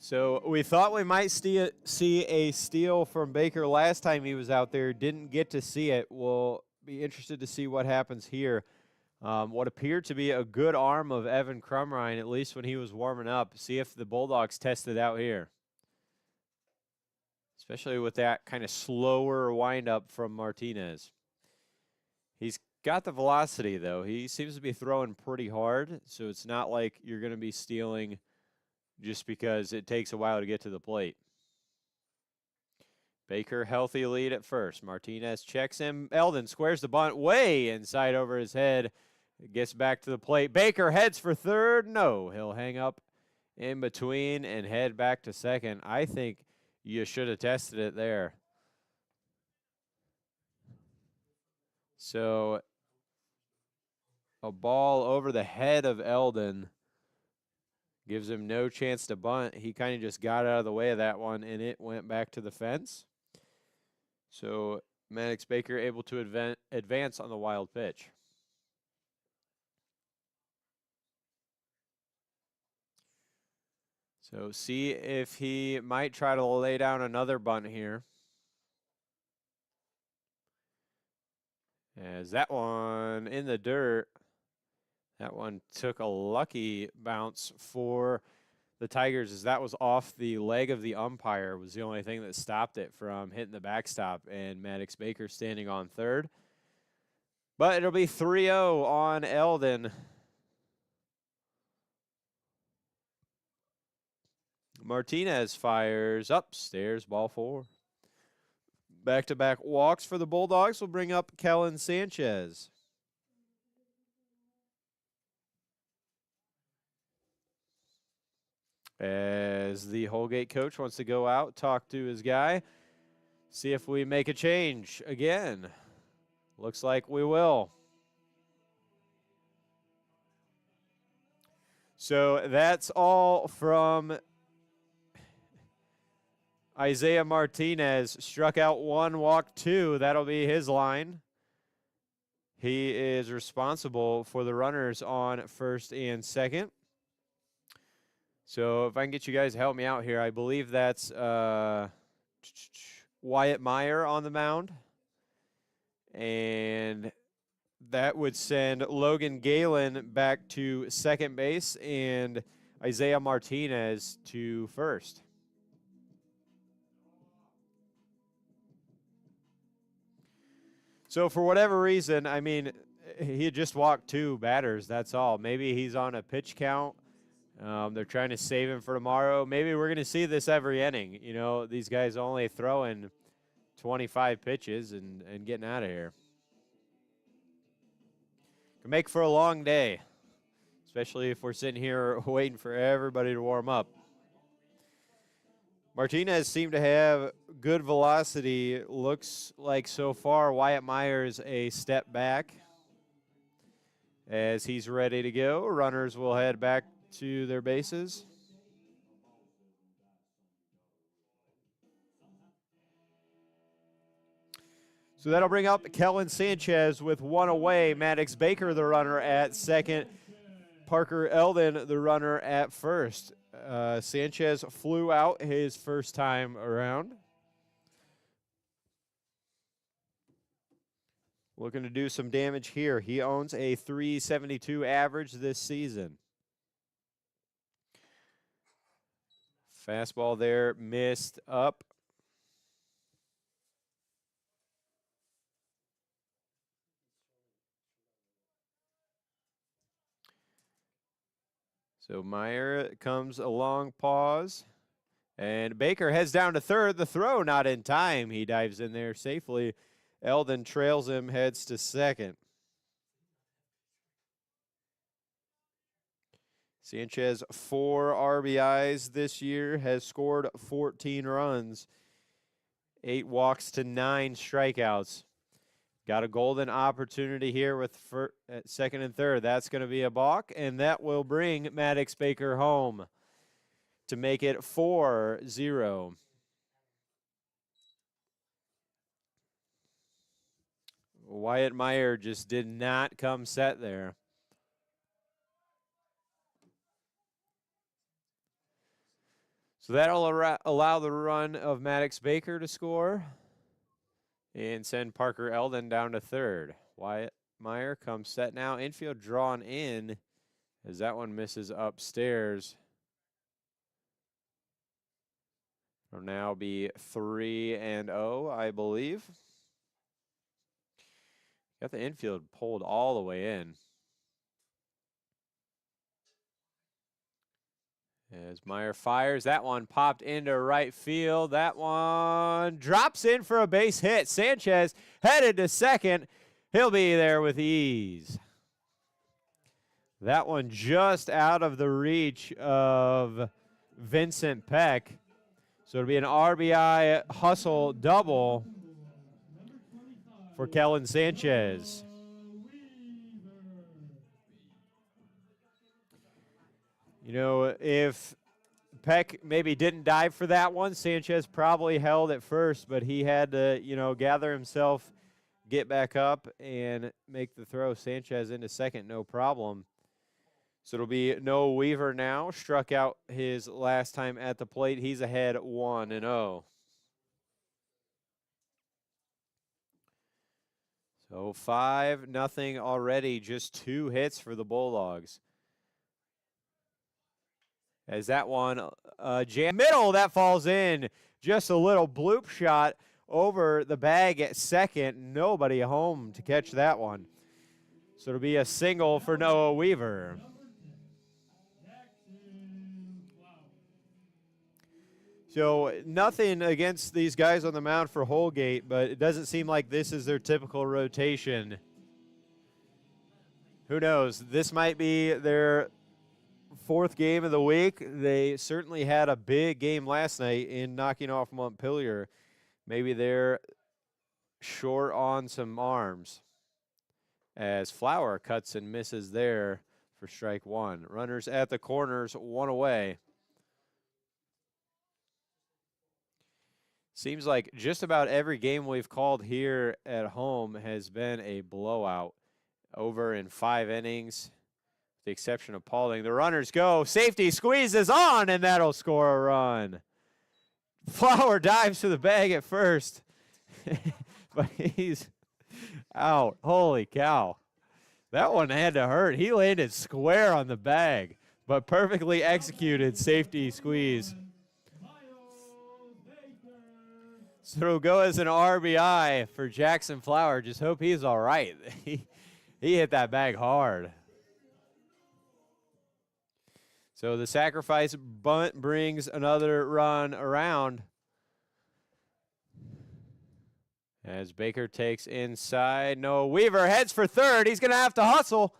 So we thought we might see a steal from Baker last time he was out there. Didn't get to see it. We'll be interested to see what happens here. What appeared to be a good arm of Evan Crumrine, at least when he was warming up. See if the Bulldogs test it out here. Especially with that kind of slower windup from Martinez. He's got the velocity, though. He seems to be throwing pretty hard, so it's not like you're going to be stealing just because it takes a while to get to the plate. Baker, healthy lead at first. Martinez checks him. Eldon squares the bunt way inside over his head. Gets back to the plate. Baker heads for third. No, he'll hang up in between and head back to second. I think you should have tested it there. So a ball over the head of Eldon gives him no chance to bunt. He kind of just got out of the way of that one, and it went back to the fence. So Maddox Baker able to advance on the wild pitch. So see if he might try to lay down another bunt here. As that one in the dirt. That one took a lucky bounce for the Tigers, as that was off the leg of the umpire, was the only thing that stopped it from hitting the backstop, and Maddox Baker standing on third. But it'll be 3-0 on Eldon. Martinez fires upstairs, ball 4. Back-to-back walks for the Bulldogs will bring up Kellen Sanchez. As the Holgate coach wants to go out, talk to his guy, see if we make a change again. Looks like we will. So that's all from Isaiah Martinez. Struck out 1, walked 2. That'll be his line. He is responsible for the runners on first and second. So if I can get you guys to help me out here, I believe that's Wyatt Meyer on the mound. And that would send Logan Galen back to second base and Isaiah Martinez to first. So for whatever reason, I mean, he had just walked 2 batters, that's all. Maybe he's on a pitch count. They're trying to save him for tomorrow. Maybe we're going to see this every inning. You know, these guys only throwing 25 pitches and getting out of here. Can make for a long day, especially if we're sitting here waiting for everybody to warm up. Martinez seemed to have good velocity. Looks like so far Wyatt Myers a step back as he's ready to go. Runners will head back to their bases. So that'll bring up Kellen Sanchez with 1 away. Maddox Baker, the runner at second. Parker Eldon, the runner at first. Sanchez flew out his first time around. Looking to do some damage here. He owns a .372 average this season. Fastball there, missed up. So Meyer comes a long pause. And Baker heads down to third. The throw not in time. He dives in there safely. Eldon trails him, heads to second. Sanchez, 4 RBIs this year, has scored 14 runs, 8 walks to 9 strikeouts. Got a golden opportunity here with second and third. That's going to be a balk, and that will bring Maddox Baker home to make it 4-0. Wyatt Meyer just did not come set there. So that'll allow the run of Maddox Baker to score and send Parker Eldon down to third. Wyatt Meyer comes set now. Infield drawn in as that one misses upstairs. It'll now be 3-0, I believe. Got the infield pulled all the way in. As Meyer fires, that one popped into right field. That one drops in for a base hit. Sanchez headed to second. He'll be there with ease. That one just out of the reach of Vincent Peck. So it'll be an RBI hustle double for Kellen Sanchez. You know, if Peck maybe didn't dive for that one, Sanchez probably held at first, but he had to, you know, gather himself, get back up, and make the throw. Sanchez into second, no problem. So it'll be Noah Weaver now. Struck out his last time at the plate. He's ahead 1-0. So 5-0 already. Just 2 hits for the Bulldogs. As that one jam middle, that falls in. Just a little bloop shot over the bag at second. Nobody home to catch that one. So it'll be a single for Noah Weaver. So nothing against these guys on the mound for Holgate, but it doesn't seem like this is their typical rotation. Who knows? This might be their 4th game of the week. They certainly had a big game last night in knocking off Montpelier. Maybe they're short on some arms. As Flower cuts and misses there for strike 1. Runners at the corners, 1 away. Seems like just about every game we've called here at home has been a blowout. Over in 5 innings, with the exception of Paulding. The runners go. Safety squeezes on, and that'll score a run. Flower dives to the bag at first, but he's out. Holy cow. That one had to hurt. He landed square on the bag, but perfectly executed safety squeeze. So it'll go as an RBI for Jackson Flower. Just hope he's all right. He hit that bag hard. So the sacrifice bunt brings another run around. As Baker takes inside. Noah Weaver heads for third. He's going to have to hustle.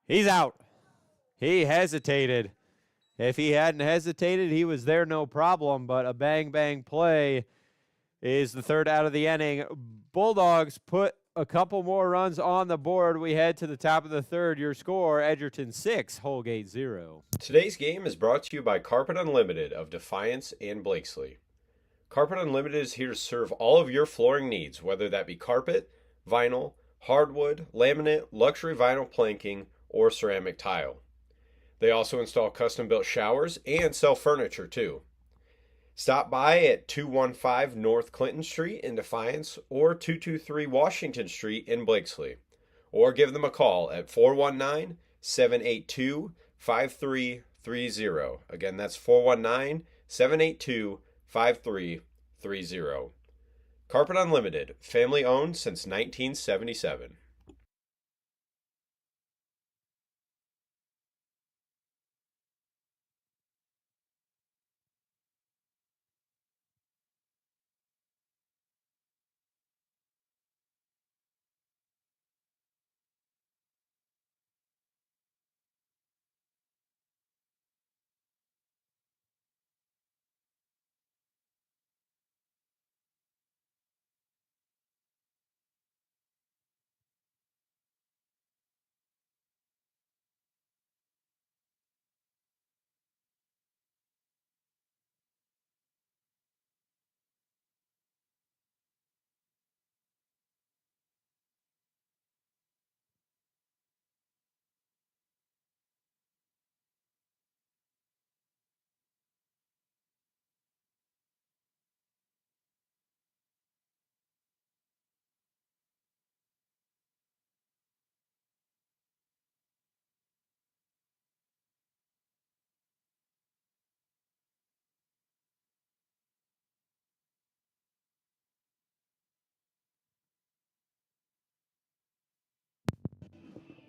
He's out. He hesitated. If he hadn't hesitated, he was there no problem, but a bang-bang play is the 3rd out of the inning. Bulldogs put a couple more runs on the board. We head to the top of the 3rd. Your score, Edgerton 6, Holgate 0. Today's game is brought to you by Carpet Unlimited of Defiance and Blakesley. Carpet Unlimited is here to serve all of your flooring needs, whether that be carpet, vinyl, hardwood, laminate, luxury vinyl planking, or ceramic tile. They also install custom-built showers and sell furniture, too. Stop by at 215 North Clinton Street in Defiance or 223 Washington Street in Blakesley. Or give them a call at 419-782-5330. Again, that's 419-782-5330. Carpet Unlimited, family-owned since 1977.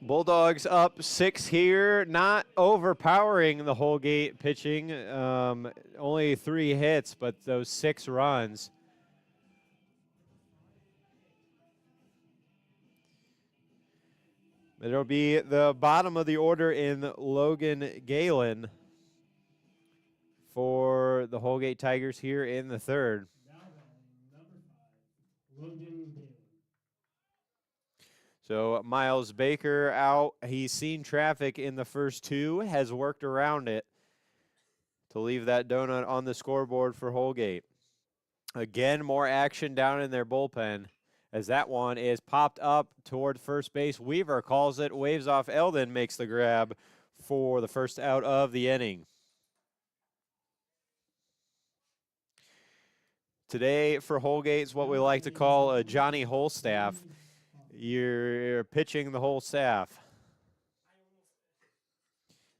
Bulldogs up 6 here, not overpowering the Holgate pitching. Only 3 hits, but those 6 runs. It'll be the bottom of the order in Logan Galen for the Holgate Tigers here in the 3rd. Now batting, number 5, Logan Galen. So Miles Baker out. He's seen traffic in the first 2, has worked around it to leave that donut on the scoreboard for Holgate. Again, more action down in their bullpen as that one is popped up toward first base. Weaver calls it, waves off Eldon, makes the grab for the first out of the inning. Today for Holgate is what we like to call a Johnny Whole Staff. You're pitching the whole staff.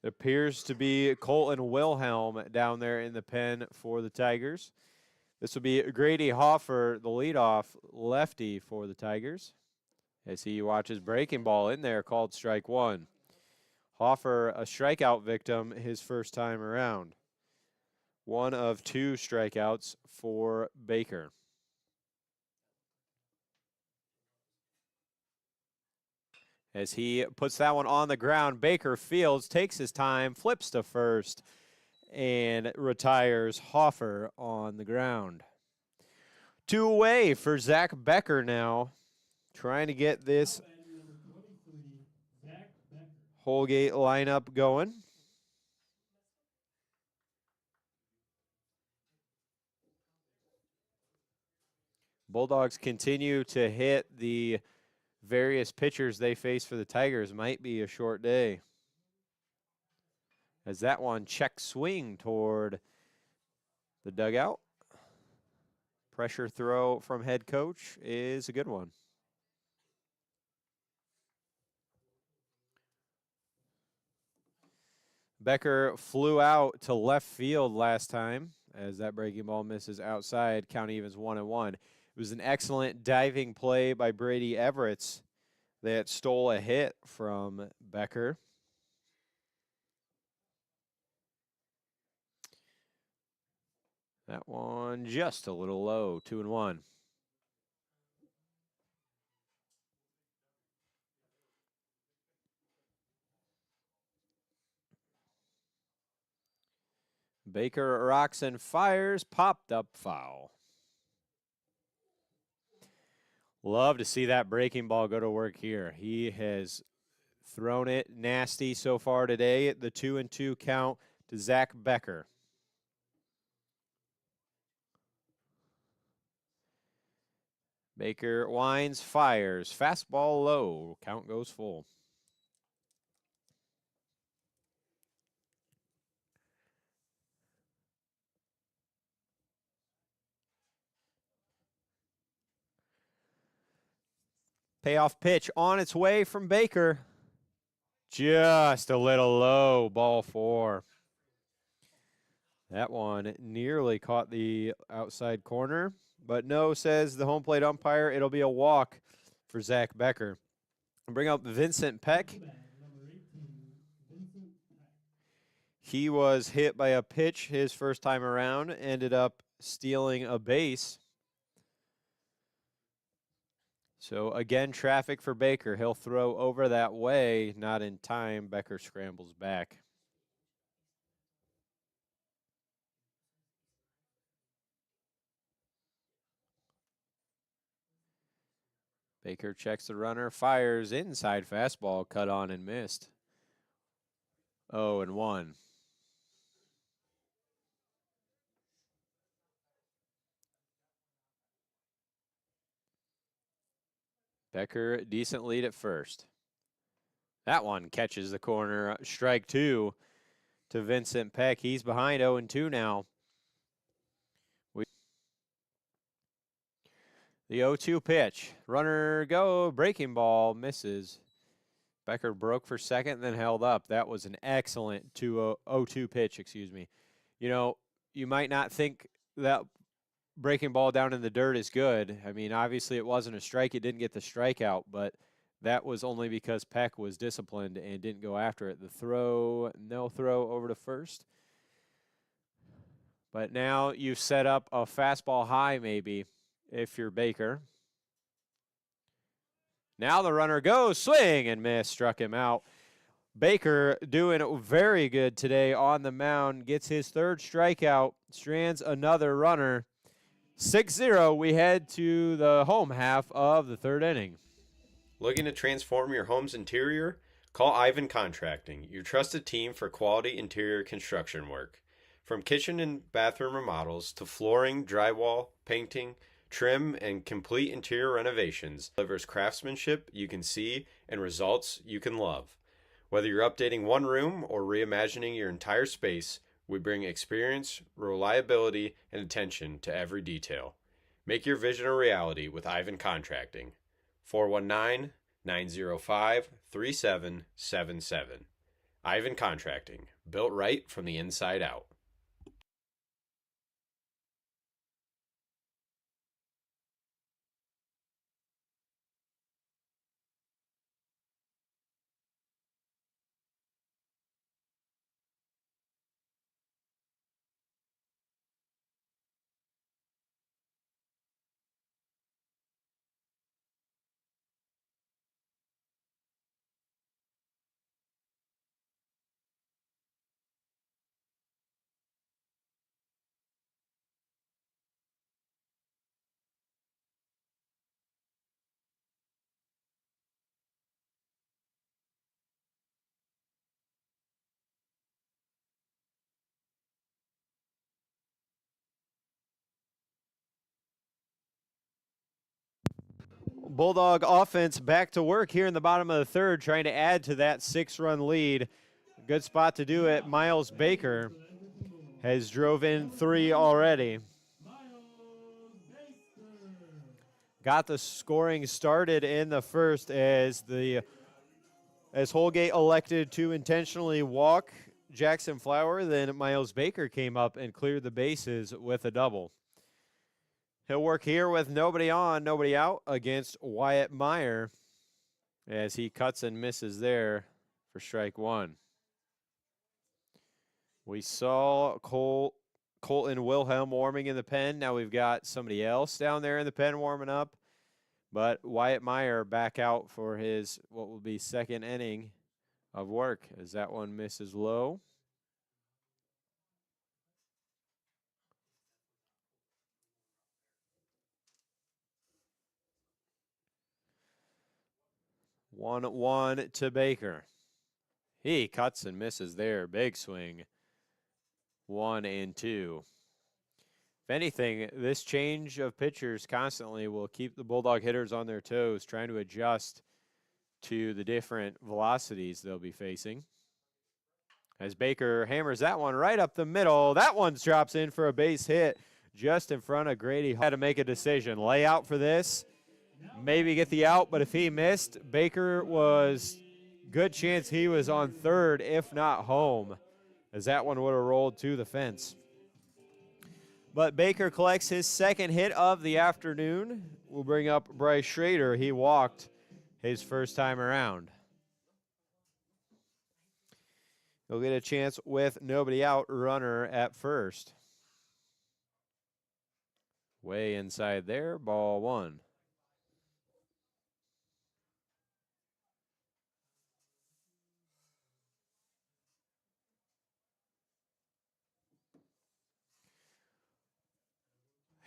It appears to be Colton Wilhelm down there in the pen for the Tigers. This will be Grady Hoffer, the leadoff lefty for the Tigers, as he watches breaking ball in there, called strike one. Hoffer, a strikeout victim his first time around. One of 2 strikeouts for Baker. As he puts that one on the ground, Baker fields, takes his time, flips to first, and retires Hoffer on the ground. 2 away for Zach Becker now, trying to get this Holgate lineup going. Bulldogs continue to hit the various pitchers they face for the Tigers. Might be a short day, as that one check swing toward the dugout. Pressure throw from head coach is a good one. Becker flew out to left field last time, as that breaking ball misses outside. Count evens 1-1. It was an excellent diving play by Brady Everetts that stole a hit from Becker. That one just a little low, 2-1. Baker rocks and fires, popped up foul. Love to see that breaking ball go to work here. He has thrown it nasty so far today. The 2-2 count to Zach Becker. Baker winds, fires, fastball low. Count goes full. Payoff pitch on its way from Baker. Just a little low, ball 4. That one nearly caught the outside corner, but no, says the home plate umpire. It'll be a walk for Zach Becker. Bring up Vincent Peck. He was hit by a pitch his first time around, ended up stealing a base. So again, traffic for Baker. He'll throw over that way, not in time. Becker scrambles back. Baker checks the runner, fires inside fastball, cut on and missed. 0-1. Becker, decent lead at first. That one catches the corner. Strike 2 to Vincent Peck. He's behind 0-2 now. The 0-2 pitch. Runner go. Breaking ball misses. Becker broke for second, then held up. That was an excellent 0-2 pitch, excuse me. You know, you might not think that breaking ball down in the dirt is good. I mean, obviously it wasn't a strike. It didn't get the strikeout, but that was only because Peck was disciplined and didn't go after it. The throw, no throw over to first. But now you've set up a fastball high maybe if you're Baker. Now the runner goes, swing and miss, struck him out. Baker doing very good today on the mound, gets his 3rd strikeout, strands another runner. 6-0, we head to the home half of the 3rd inning. Looking to transform your home's interior? Call Ivan Contracting, your trusted team for quality interior construction work. From kitchen and bathroom remodels to flooring, drywall, painting, trim, and complete interior renovations, delivers craftsmanship you can see and results you can love. Whether you're updating one room or reimagining your entire space, we bring experience, reliability, and attention to every detail. Make your vision a reality with Ivan Contracting. 419-905-3777. Ivan Contracting, built right from the inside out. Bulldog offense back to work here in the bottom of the third, trying to add to that 6-run lead. Good spot to do it. Miles Baker has drove in 3 already. Got the scoring started in the first as Holgate elected to intentionally walk Jackson Flower. Then Miles Baker came up and cleared the bases with a double. He'll work here with nobody on, nobody out against Wyatt Meyer as he cuts and misses there for strike 1. We saw Colton Wilhelm warming in the pen. Now we've got somebody else down there in the pen warming up. But Wyatt Meyer back out for his what will be second inning of work as that one misses low. One to Baker. He cuts and misses there. Big swing. 1-2. If anything, this change of pitchers constantly will keep the Bulldog hitters on their toes, trying to adjust to the different velocities they'll be facing. As Baker hammers that one right up the middle. That one drops in for a base hit just in front of Grady. Had to make a decision. Lay out for this. Maybe get the out, but if he missed, Baker was good chance he was on third, if not home, as that one would have rolled to the fence. But Baker collects his second hit of the afternoon. We'll bring up Bryce Schrader. He walked his first time around. He'll get a chance with nobody out, runner at first. Way inside there, ball 1.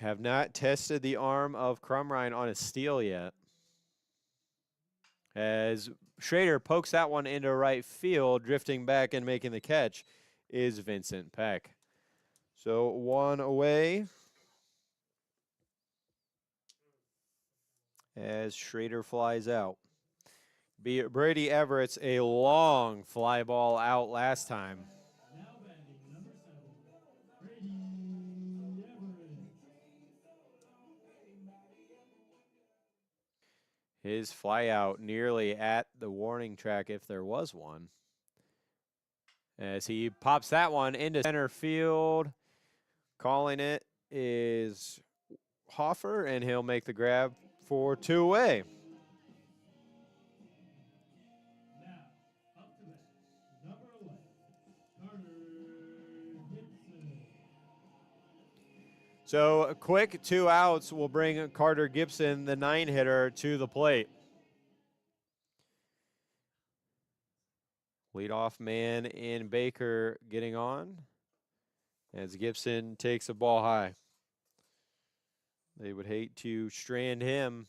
Have not tested the arm of Crumrine on a steal yet. As Schrader pokes that one into right field, drifting back and making the catch is Vincent Peck. So 1 away as Schrader flies out. Brady Everett's a long fly ball out last time. His fly out nearly at the warning track if there was one. As he pops that one into center field. Calling it is Hoffer, and he'll make the grab for 2 away. So a quick 2 outs will bring Carter Gibson, the 9-hitter, to the plate. Leadoff man in Baker getting on as Gibson takes a ball high. They would hate to strand him,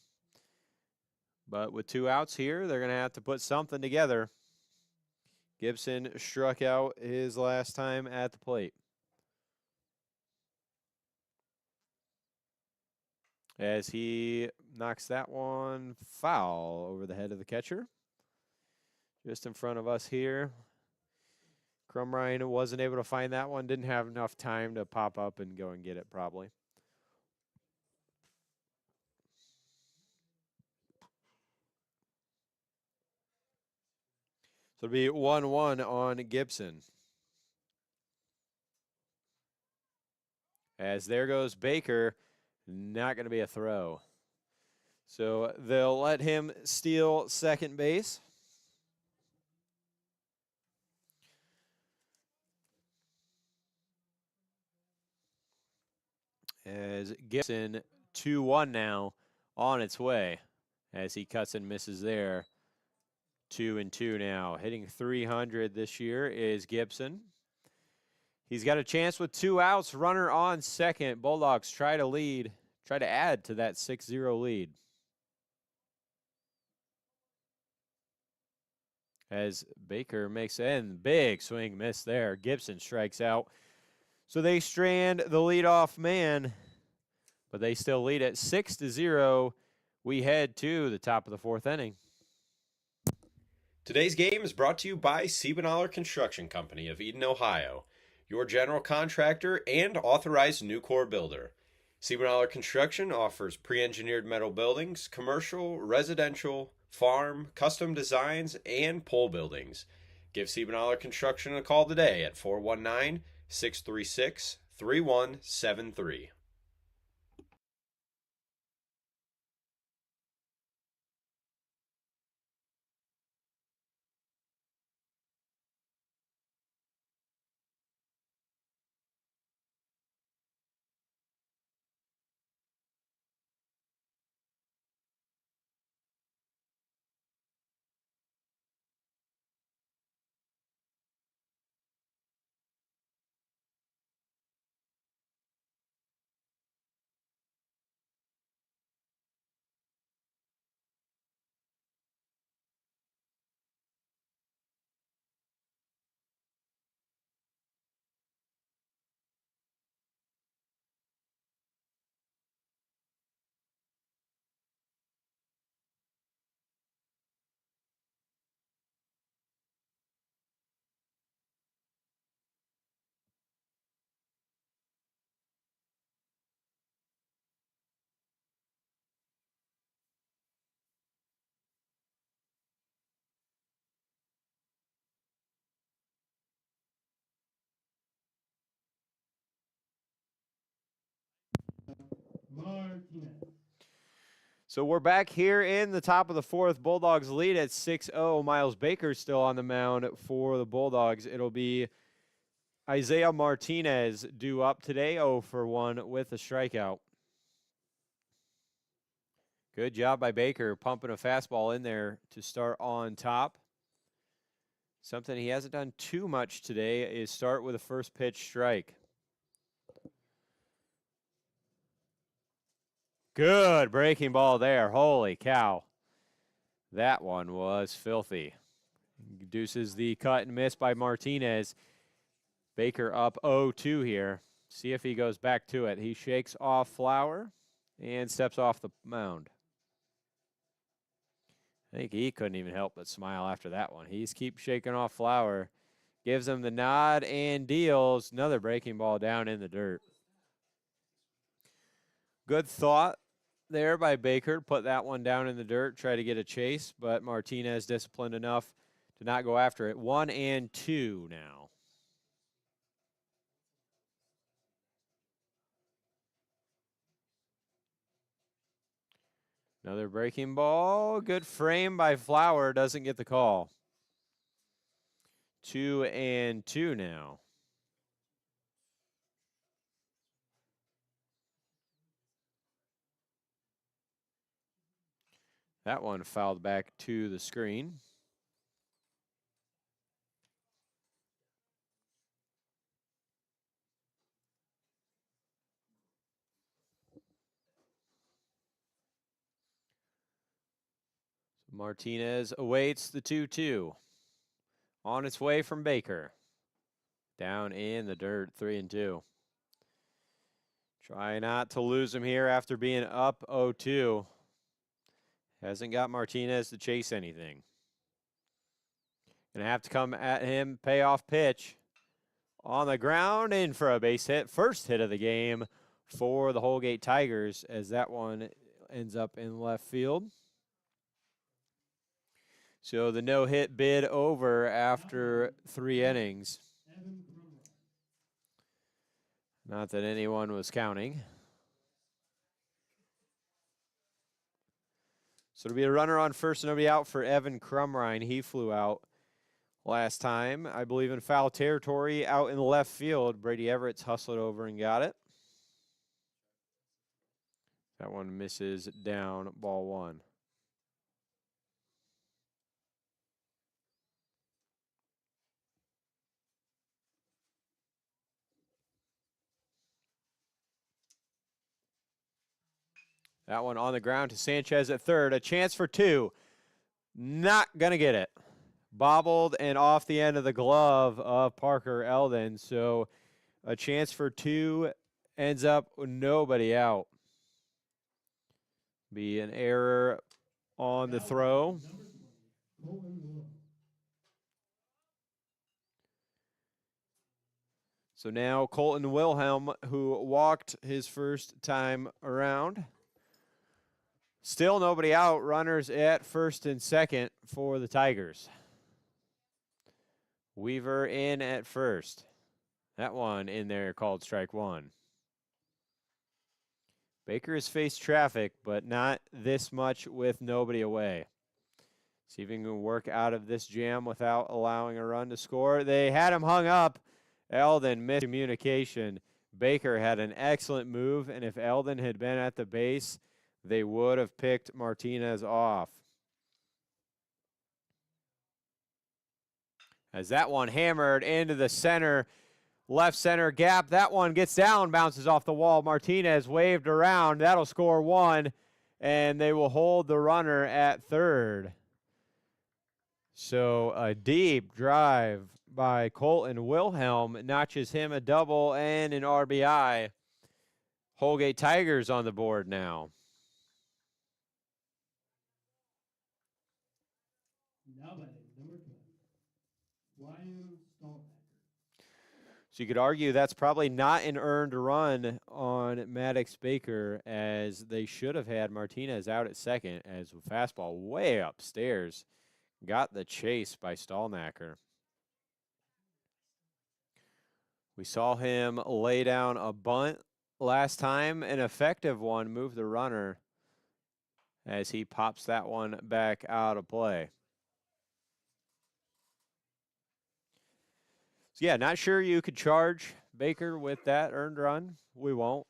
but with 2 outs here, they're going to have to put something together. Gibson struck out his last time at the plate. as he knocks that one foul over the head of the catcher. Just in front of us here. Crumrine wasn't able to find that one. Didn't have enough time to pop up and go and get it probably. So it'll be 1-1 on Gibson. As there goes Baker, not going to be a throw. So they'll let him steal second base. As Gibson 2-1 now on its way. As he cuts and misses there. 2-2 now. Hitting 300 this year is Gibson. He's got a chance with 2 outs. Runner on second. Bulldogs try to add to that 6-0 lead. As Baker makes in, big swing miss there. Gibson strikes out. So they strand the leadoff man, but they still lead at 6-0. We head to the top of the 4th inning. Today's game is brought to you by Siebenthaler Construction Company of Eden, Ohio, your general contractor and authorized Nucor builder. Siebenthaler Construction offers pre-engineered metal buildings, commercial, residential, farm, custom designs, and pole buildings. Give Siebenthaler Construction a call today at 419-636-3173. Martinez. So we're back here in the top of the 4th. Bulldogs lead at 6-0. Miles Baker still on the mound for the Bulldogs. It'll be Isaiah Martinez due up today, 0-for-1 with a strikeout. Good job by Baker pumping a fastball in there to start on top. Something he hasn't done too much today is start with a first pitch strike. Good breaking ball there. Holy cow. That one was filthy. Deuces the cut and miss by Martinez. Baker up 0-2 here. See if he goes back to it. He shakes off Flower and steps off the mound. I think he couldn't even help but smile after that one. He's keeps shaking off Flower. Gives him the nod and deals. Another breaking ball down in the dirt. Good thought there by Baker. Put that one down in the dirt. Try to get a chase, but Martinez disciplined enough to not go after it. 1-2 now. Another breaking ball. Good frame by Flower. Doesn't get the call. 2-2 now. That one fouled back to the screen. Martinez awaits the 2-2. On its way from Baker. Down in the dirt, 3-2. Try not to lose him here after being up 0-2. Hasn't got Martinez to chase anything. Gonna have to come at him, payoff pitch. On the ground, in for a base hit. First hit of the game for the Holgate Tigers, as that one ends up in left field. So the no-hit bid over after 3 innings. Not that anyone was counting. So it'll be a runner on first, nobody out for Evan Crumrine. He flew out last time, I believe, in foul territory out in the left field. Brady Everett's hustled over and got it. That one misses down, ball 1. That one on the ground to Sanchez at third. A chance for 2. Not going to get it. Bobbled and off the end of the glove of Parker Eldon. So a chance for 2 ends up with nobody out. Be an error on the throw. So now Colton Wilhelm, who walked his first time around. Still nobody out. Runners at first and second for the Tigers. Weaver in at first. That one in there called strike 1. Baker has faced traffic, but not this much with nobody away. See if he can work out of this jam without allowing a run to score. They had him hung up. Eldon missed communication. Baker had an excellent move, and if Eldon had been at the base, they would have picked Martinez off. As that one hammered into the center, left center gap. That one gets down, bounces off the wall. Martinez waved around. That'll score 1, and they will hold the runner at third. So a deep drive by Colton Wilhelm notches him a double and an RBI. Holgate Tigers on the board now. Now batting, number 12, Ryan Stallbacker. So you could argue that's probably not an earned run on Maddox Baker, as they should have had Martinez out at second, as a fastball way upstairs got the chase by Stallnacker. We saw him lay down a bunt last time, an effective one, move the runner as he pops that one back out of play. So yeah, not sure you could charge Baker with that earned run. We won't.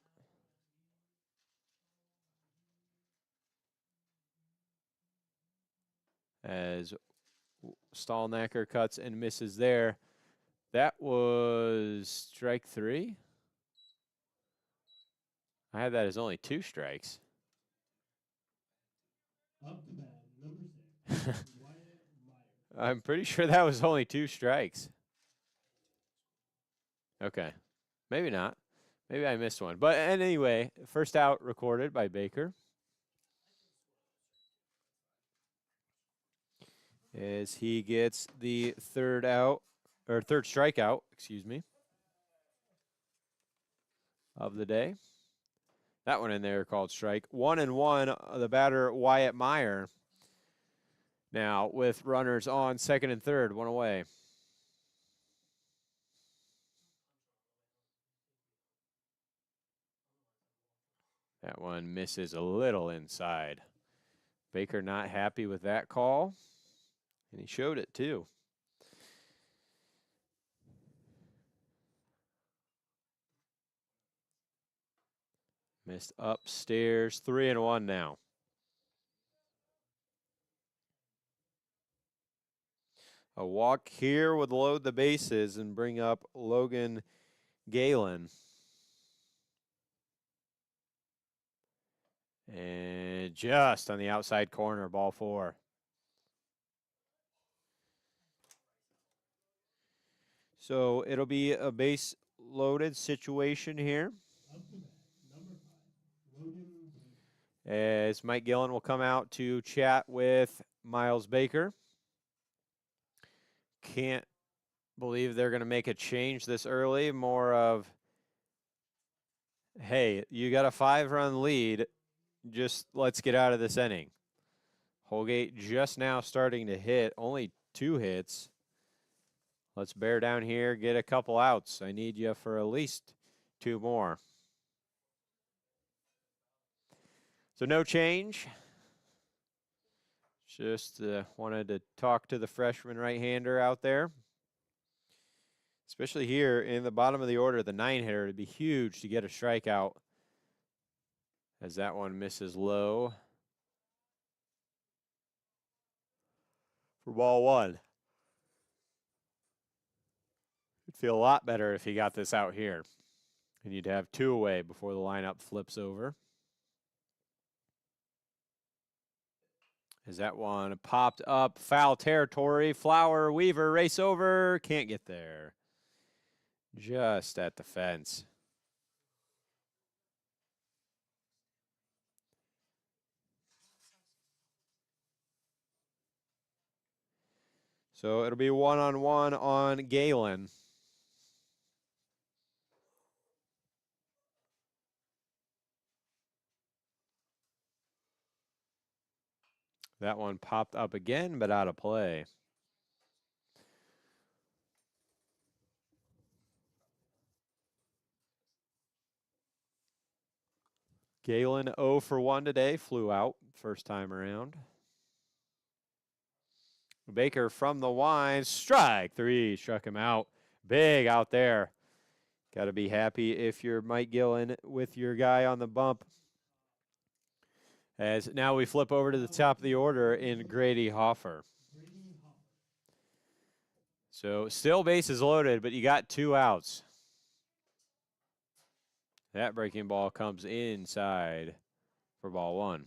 As Stallnacker cuts and misses there. That was strike 3. I had that as only 2 strikes. Up to bat, number 6, Wyatt Meyer. I'm pretty sure that was only 2 strikes. Okay. Maybe not. Maybe I missed one. But anyway, first out recorded by Baker. As he gets the third strikeout, excuse me, of the day. That one in there called strike. 1-1, the batter Wyatt Meyer. Now with runners on second and third, 1 away. That one misses a little inside. Baker not happy with that call, and he showed it too. Missed upstairs, 3-1 now. A walk here would load the bases and bring up Logan Galen. And just on the outside corner, ball 4. So it'll be a base loaded situation here. as Mike Gillen will come out to chat with Miles Baker. Can't believe they're going to make a change this early. More of, hey, you got a 5-run lead. Just let's get out of this inning. Holgate just now starting to hit, only 2 hits. Let's bear down here, get a couple outs. I need you for at least 2 more. So no change. Just wanted to talk to the freshman right-hander out there. Especially here in the bottom of the order, the 9-hitter, it'd be huge to get a strikeout as that one misses low for ball 1. It'd feel a lot better if he got this out here. And you'd have 2 away before the lineup flips over. As that one popped up, foul territory. Flower, Weaver, race over. Can't get there. Just at the fence. So it'll be 1-on-1 on Galen. That one popped up again, but out of play. Galen 0 for 1 today, flew out first time around. Baker from the line, strike 3, struck him out. Big out there. Got to be happy if you're Mike Gillen with your guy on the bump. As now we flip over to the top of the order in Grady Hoffer. So still bases loaded, but you got 2 outs. That breaking ball comes inside for ball 1.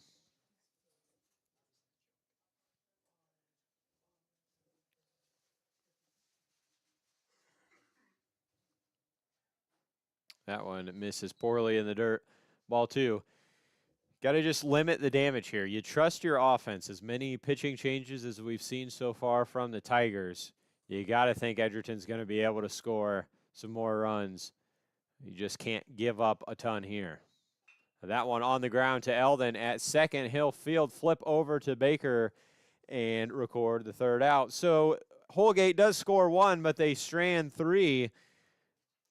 That one misses poorly in the dirt. Ball 2. Got to just limit the damage here. You trust your offense. As many pitching changes as we've seen so far from the Tigers, you got to think Edgerton's going to be able to score some more runs. You just can't give up a ton here. That one on the ground to Eldon at second. He'll field flip over to Baker and record the 3rd out. So Holgate does score 1, but they strand 3.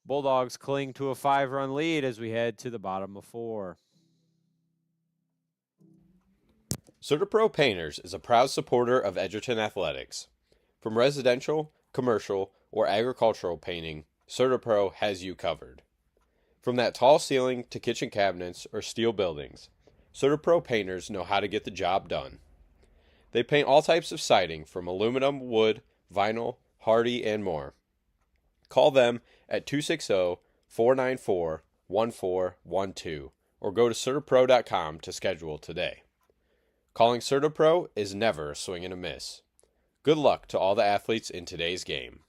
Bulldogs cling to a 5-run lead as we head to the bottom of 4. CertaPro Painters is a proud supporter of Edgerton Athletics. From residential, commercial, or agricultural painting, CertaPro has you covered. From that tall ceiling to kitchen cabinets or steel buildings, CertaPro Painters know how to get the job done. They paint all types of siding from aluminum, wood, vinyl, hardy, and more. Call them at 260-494-1412 or go to CertaPro.com to schedule today. Calling CertaPro is never a swing and a miss. Good luck to all the athletes in today's game.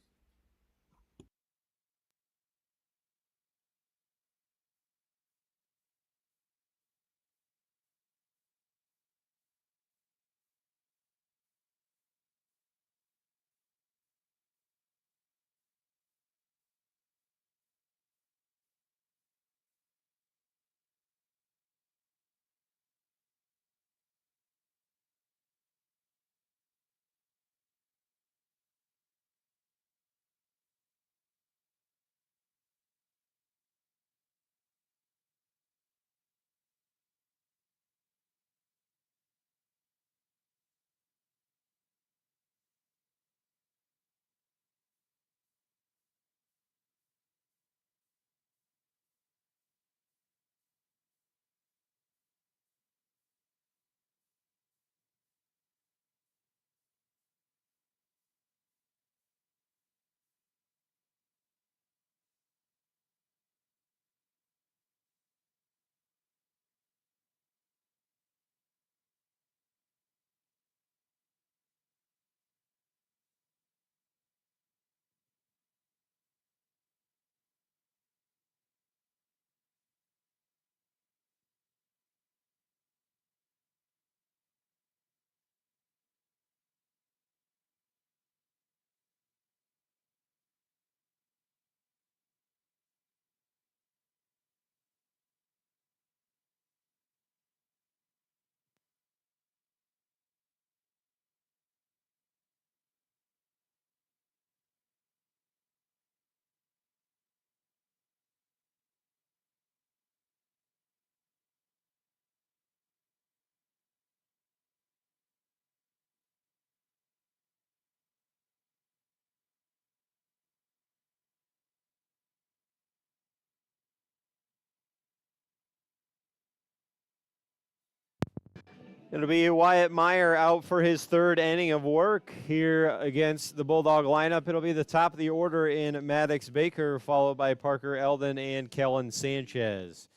It'll be Wyatt Meyer out for his third inning of work here against the Bulldog lineup. It'll be the top of the order in Maddox Baker, followed by Parker Eldon and Kellen Sanchez.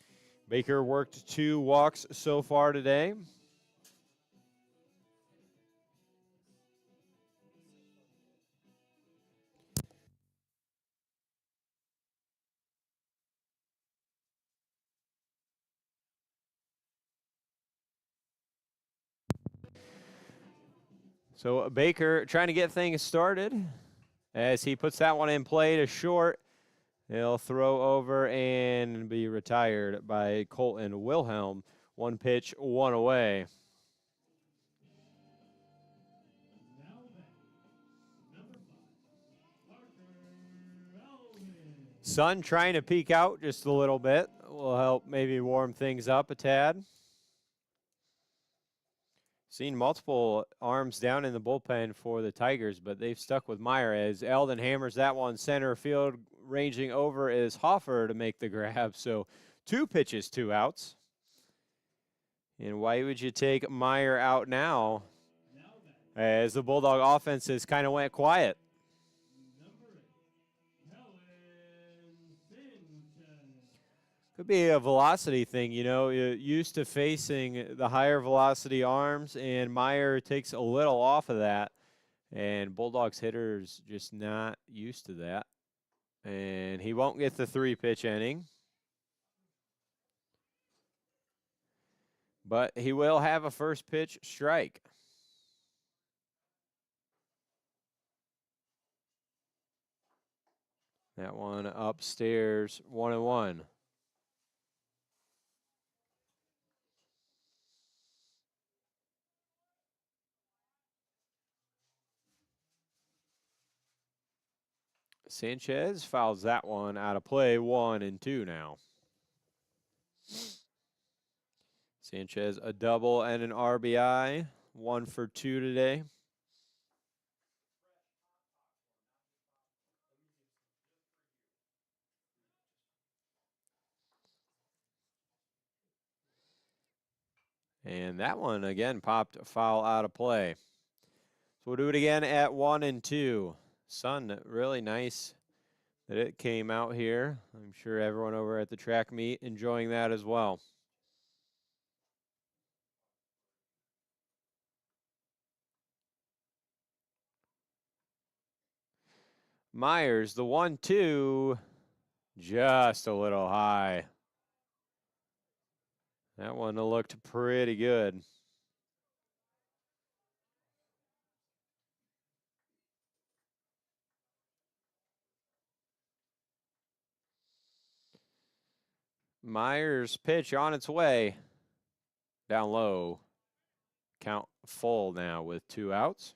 Baker worked 2 walks so far today. So Baker trying to get things started as he puts that one in play to short. He'll throw over and be retired by Colton Wilhelm. 1 pitch, 1 away. Now back, number 5, Parker Eldon. Sun trying to peek out just a little bit. Will help maybe warm things up a tad. Seen multiple arms down in the bullpen for the Tigers, but they've stuck with Meyer as Eldon hammers that one center field. Ranging over is Hoffer to make the grab. So 2 pitches, 2 outs. And why would you take Meyer out now as the Bulldog offense has kind of went quiet? Number 8, Kellen Sanchez. Could be a velocity thing, you know. You're used to facing the higher velocity arms, and Meyer takes a little off of that. And Bulldogs hitters just not used to that. And he won't get the 3-pitch inning. But he will have a first pitch strike. That one upstairs, 1-1. Sanchez fouls that one out of play, 1-2 now. Sanchez a double and an RBI, 1 for 2 today. And that one again popped foul out of play. So we'll do it again at 1-2. Sun, really nice that it came out here. I'm sure everyone over at the track meet enjoying that as well. Myers, the 1-2, just a little high. That one looked pretty good. Myers' pitch on its way. Down low. Count full now with 2 outs.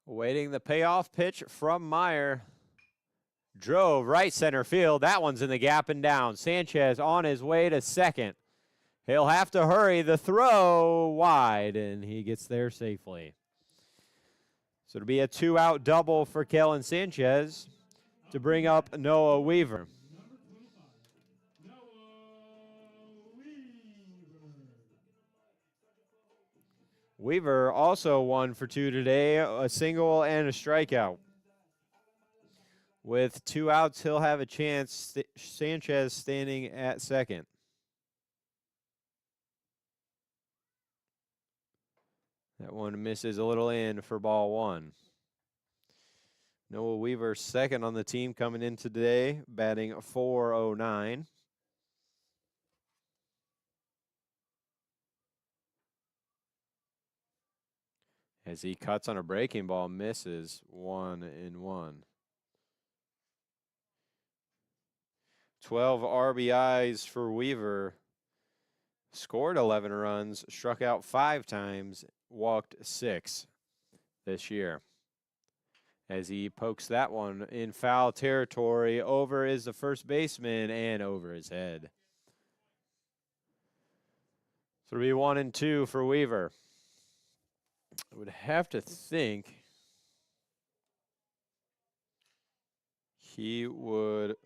Awaiting the payoff pitch from Meyer. Drove right center field. That one's in the gap and down. Sanchez on his way to second. He'll have to hurry. The throw wide, and he gets there safely. So it'll be a 2-out double for Kellen Sanchez to bring up Noah Weaver. Number 25, Noah Weaver. Weaver also 1 for 2 today, a single and a strikeout. With 2 outs, he'll have a chance. Sanchez standing at second. That one misses a little in for ball 1. Noah Weaver second on the team coming in today, batting .409. As he cuts on a breaking ball, misses 1-1. 12 RBIs for Weaver. Scored 11 runs, struck out 5 times, walked 6 this year. As he pokes that one in foul territory, over is the first baseman and over his head. So it'll be 1-2 for Weaver. I would have to think He would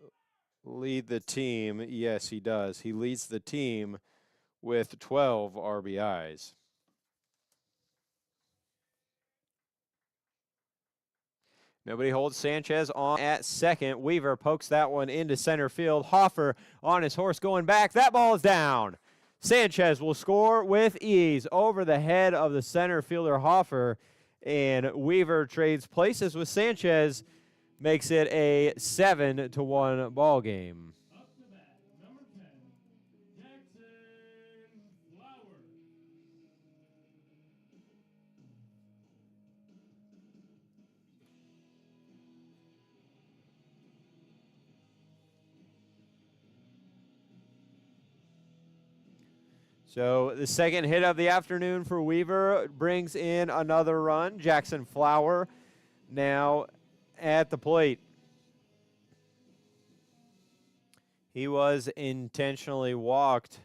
lead the team. Yes, he does. He leads the team with 12 RBIs. Nobody holds Sanchez on at second. Weaver pokes that one into center field. Hoffer on his horse going back. That ball is down. Sanchez will score with ease over the head of the center fielder Hoffer, and Weaver trades places with Sanchez, makes it a 7-1 ball game. Up to bat, number 10, Jackson Flower. So the second hit of the afternoon for Weaver brings in another run. Jackson Flower now at the plate. He was intentionally walked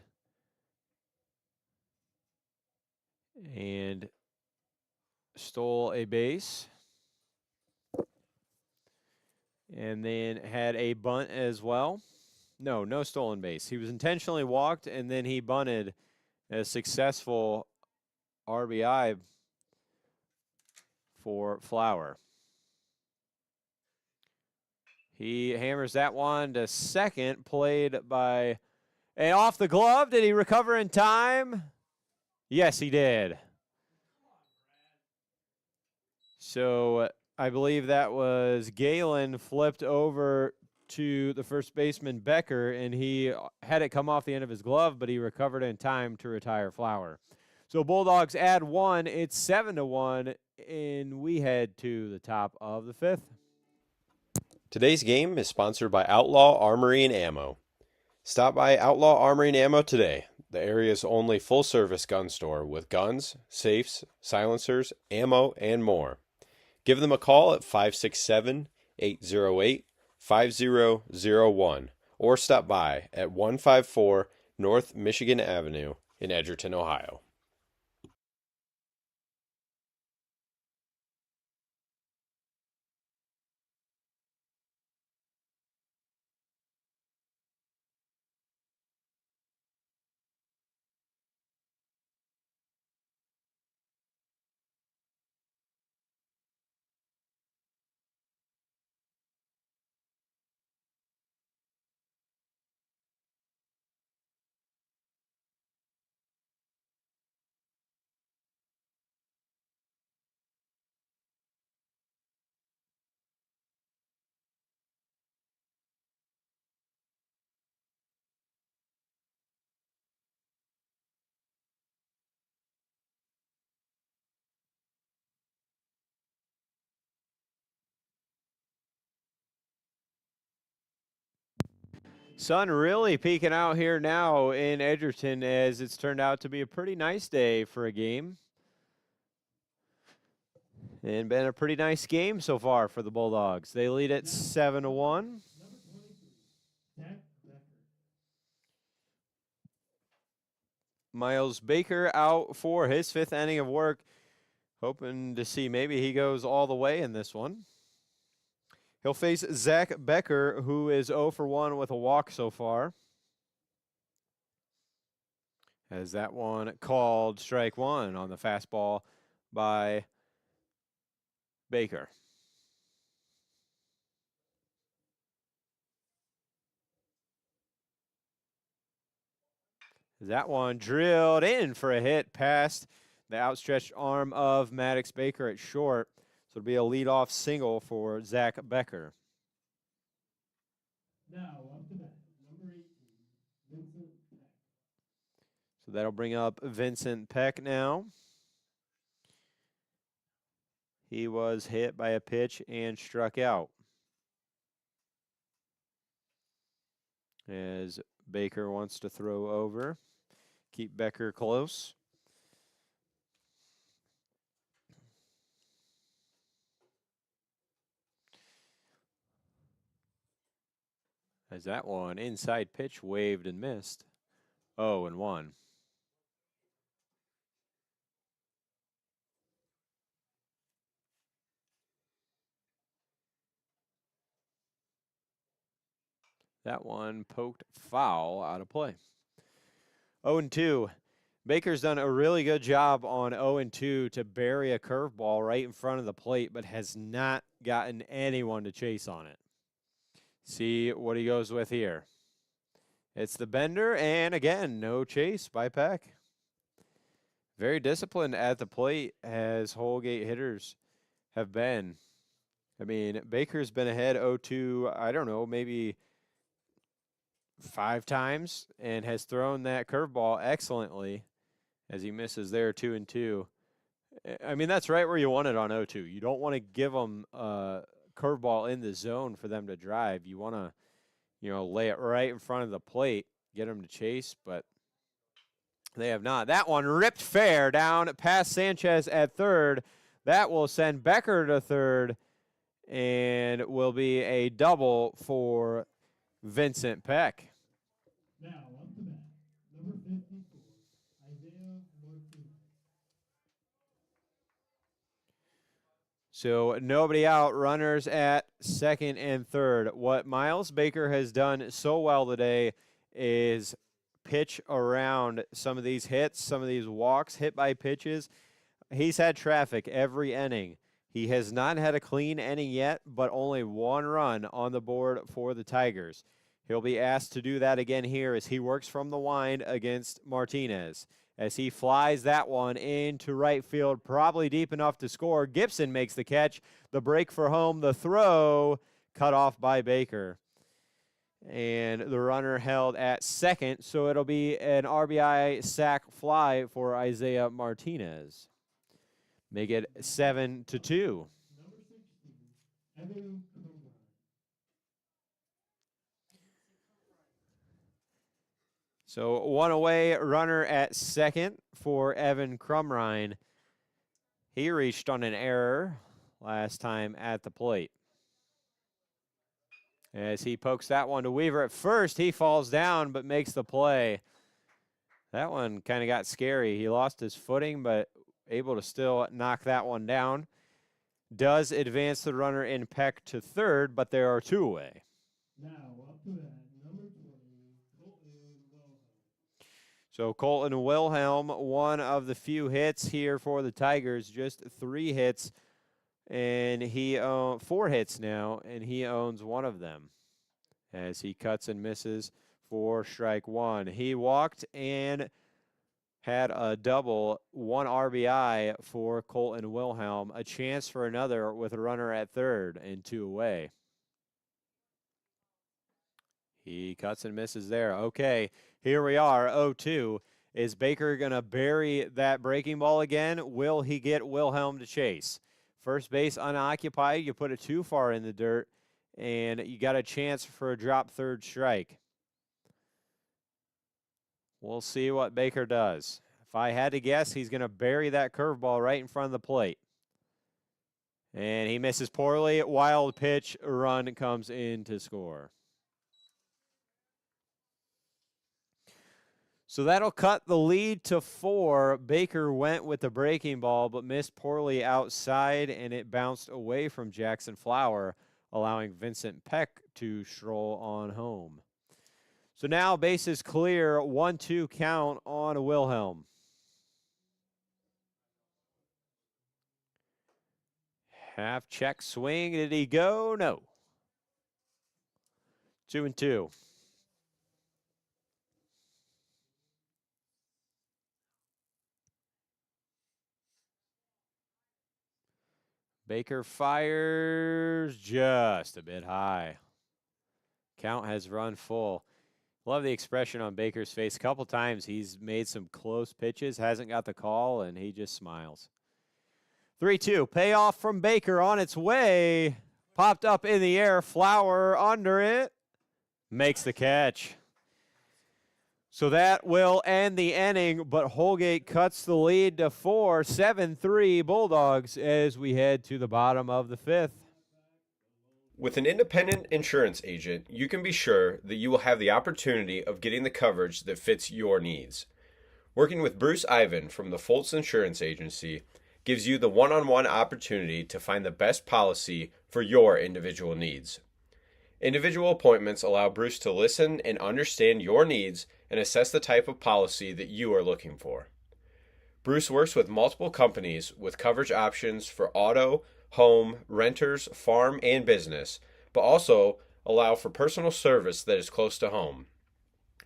and stole a base. And then had a bunt as well. No stolen base. He was intentionally walked, and then he bunted a successful RBI for Flower. He hammers that one to second, played by and off the glove. Did he recover in time? Yes, he did. So I believe that was Galen flipped over to the first baseman Becker, and he had it come off the end of his glove, but he recovered in time to retire Flower. So Bulldogs add one. It's 7-1, and we head to the top of the fifth. Today's game is sponsored by Outlaw Armory and Ammo. Stop by Outlaw Armory and Ammo today, the area's only full-service gun store with guns, safes, silencers, ammo, and more. Give them a call at 567-808-5001 or stop by at 154 North Michigan Avenue in Edgerton, Ohio. Sun really peeking out here now in Edgerton, as it's turned out to be a pretty nice day for a game. And been a pretty nice game so far for the Bulldogs. They lead at 7-1. Number 23, Zach Becker. Miles Baker out for his fifth inning of work. Hoping to see maybe he goes all the way in this one. He'll face Zach Becker, who is 0 for 1 with a walk so far. As that one called strike one on the fastball by Baker. That one drilled in for a hit past the outstretched arm of Maddox Baker at short. So it'll be a leadoff single for Zach Becker. Now up to bat, number 18, Vincent Peck. So that'll bring up Vincent Peck now. He was hit by a pitch and struck out. As Baker wants to throw over. Keep Becker close. As that one inside pitch waved and missed. 0-1. That one poked foul out of play. 0-2. Baker's done a really good job on 0-2 to bury a curveball right in front of the plate, but has not gotten anyone to chase on it. See what he goes with here. It's the bender, and again, no chase by Peck. Very disciplined at the plate as Holgate hitters have been. I mean, Baker's been ahead 0-2, I don't know, maybe 5 times, and has thrown that curveball excellently as he misses there 2-2. I mean, that's right where you want it on 0-2. You don't want to give them a curveball in the zone for them to drive. You want to, lay it right in front of the plate, get them to chase, but they have not. That one ripped fair down past Sanchez at third. That will send Becker to third and will be a double for Vincent Peck. Now, up to bat, number 54, Isaiah Martinez. So nobody out, runners at second and third. What Miles Baker has done so well today is pitch around some of these hits, some of these walks, hit by pitches. He's had traffic every inning. He has not had a clean inning yet, but only 1 run on the board for the Tigers. He'll be asked to do that again here as he works from the wind against Martinez. As he flies that one into right field, probably deep enough to score. Gibson makes the catch. The break for home, the throw cut off by Baker. And the runner held at second, so it'll be an RBI sac fly for Isaiah Martinez. Make it 7-2. Number 16, Evan Crumrine. So 1 away, runner at second for Evan Crumrine. He reached on an error last time at the plate. As he pokes that one to Weaver at first, he falls down but makes the play. That one kind of got scary. He lost his footing, but able to still knock that one down. Does advance the runner in Peck to third, but there are 2 away. Now, up to bat, number 20, Colton Wilhelm. So Colton Wilhelm, one of the few hits here for the Tigers, just 3 hits. And he 4 hits now, and he owns 1 of them as he cuts and misses for strike 1. He walked and had a double, 1 RBI for Colton Wilhelm, a chance for another with a runner at third and 2 away. He cuts and misses there. Okay, here we are, 0-2. Is Baker going to bury that breaking ball again? Will he get Wilhelm to chase? First base unoccupied, you put it too far in the dirt, and you got a chance for a drop third strike. We'll see what Baker does. If I had to guess, he's going to bury that curveball right in front of the plate. And he misses poorly. Wild pitch, run comes in to score. So that'll cut the lead to 4. Baker went with the breaking ball, but missed poorly outside, and it bounced away from Jackson Flower, allowing Vincent Peck to stroll on home. So now bases clear, 1-2 count on Wilhelm. Half check swing. Did he go? No. 2-2. Baker fires just a bit high. Count has run full. Love the expression on Baker's face. A couple times he's made some close pitches, hasn't got the call, and he just smiles. 3-2. Payoff from Baker on its way. Popped up in the air. Flower under it. Makes the catch. So that will end the inning, but Holgate cuts the lead to 4, 7-3 Bulldogs as we head to the bottom of the 5th. With an independent insurance agent, you can be sure that you will have the opportunity of getting the coverage that fits your needs. Working with Bruce Ivan from the Foltz Insurance Agency gives you the one-on-one opportunity to find the best policy for your individual needs. Individual appointments allow Bruce to listen and understand your needs and assess the type of policy that you are looking for. Bruce works with multiple companies with coverage options for auto, home, renters, farm, and business, but also allow for personal service that is close to home.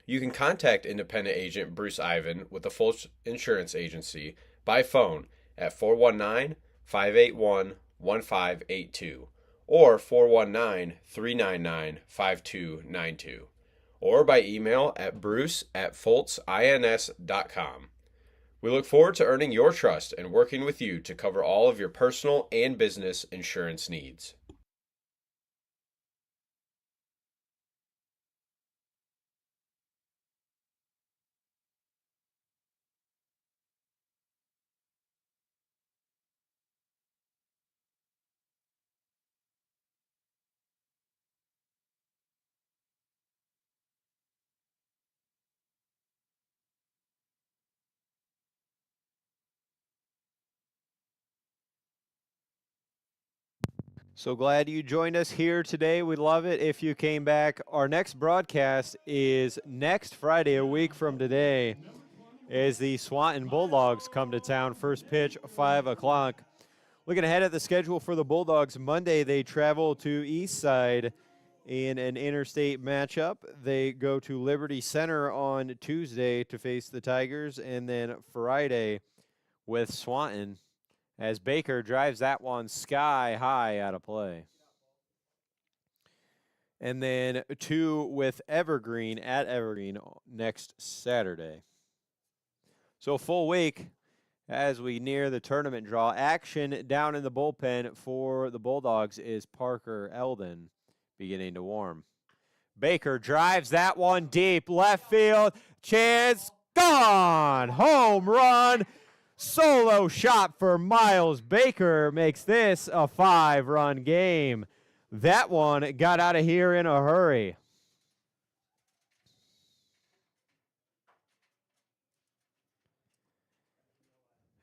You can contact independent agent Bruce Ivan with the Full Insurance Agency by phone at 419-581-1582 or 419-399-5292 or by email at bruce@foltzins.com. We look forward to earning your trust and working with you to cover all of your personal and business insurance needs. So glad you joined us here today. We'd love it if you came back. Our next broadcast is next Friday, a week from today, as the Swanton Bulldogs come to town. First pitch, 5 o'clock. Looking ahead at the schedule for the Bulldogs, Monday they travel to Eastside in an interstate matchup. They go to Liberty Center on Tuesday to face the Tigers, and then Friday with Swanton, as Baker drives that one sky high out of play. And then 2 with Evergreen at Evergreen next Saturday. So full week as we near the tournament draw. Action down in the bullpen for the Bulldogs is Parker Eldon beginning to warm. Baker drives that one deep left field. Chance gone. Home run. Solo shot for Miles Baker makes this a 5-run game. That one got out of here in a hurry.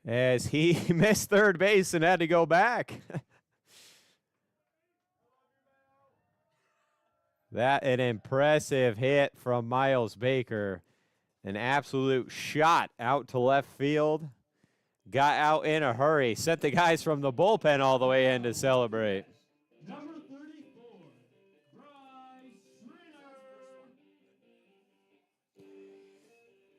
As he missed third base and had to go back. That an impressive hit from Miles Baker. An absolute shot out to left field. Got out in a hurry. Sent the guys from the bullpen all the way in to celebrate. Number 34, Bryce Schrader.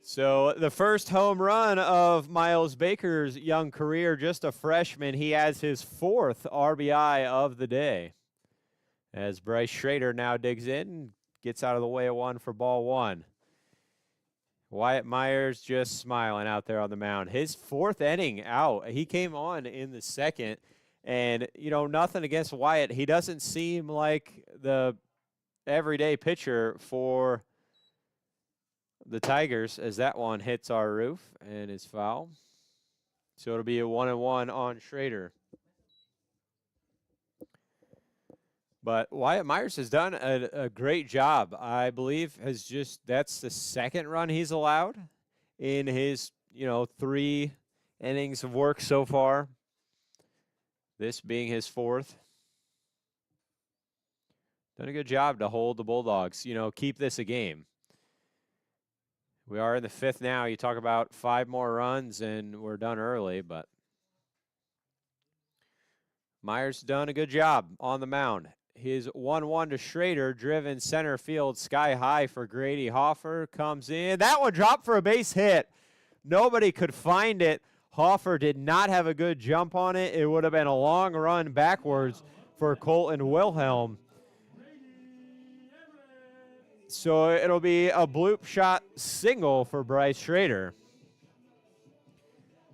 So the first home run of Miles Baker's young career, just a freshman. He has his 4th RBI of the day. As Bryce Schrader now digs in, gets out of the way of one for ball 1. Wyatt Myers just smiling out there on the mound. His 4th inning out. He came on in the 2nd. And, you know, nothing against Wyatt. He doesn't seem like the everyday pitcher for the Tigers, as that one hits our roof and is foul. So it'll be a 1-1 on Schrader. But Wyatt Myers has done a great job. I believe that's the 2nd run he's allowed in his, 3 innings of work so far. This being his 4th. Done a good job to hold the Bulldogs, keep this a game. We are in the 5th now. You talk about 5 more runs and we're done early, but Myers done a good job on the mound. His 1-1 to Schrader, driven center field, sky high for Grady Hoffer, comes in. That one dropped for a base hit. Nobody could find it. Hoffer did not have a good jump on it. It would have been a long run backwards for Colton Wilhelm. So it'll be a bloop shot single for Bryce Schrader.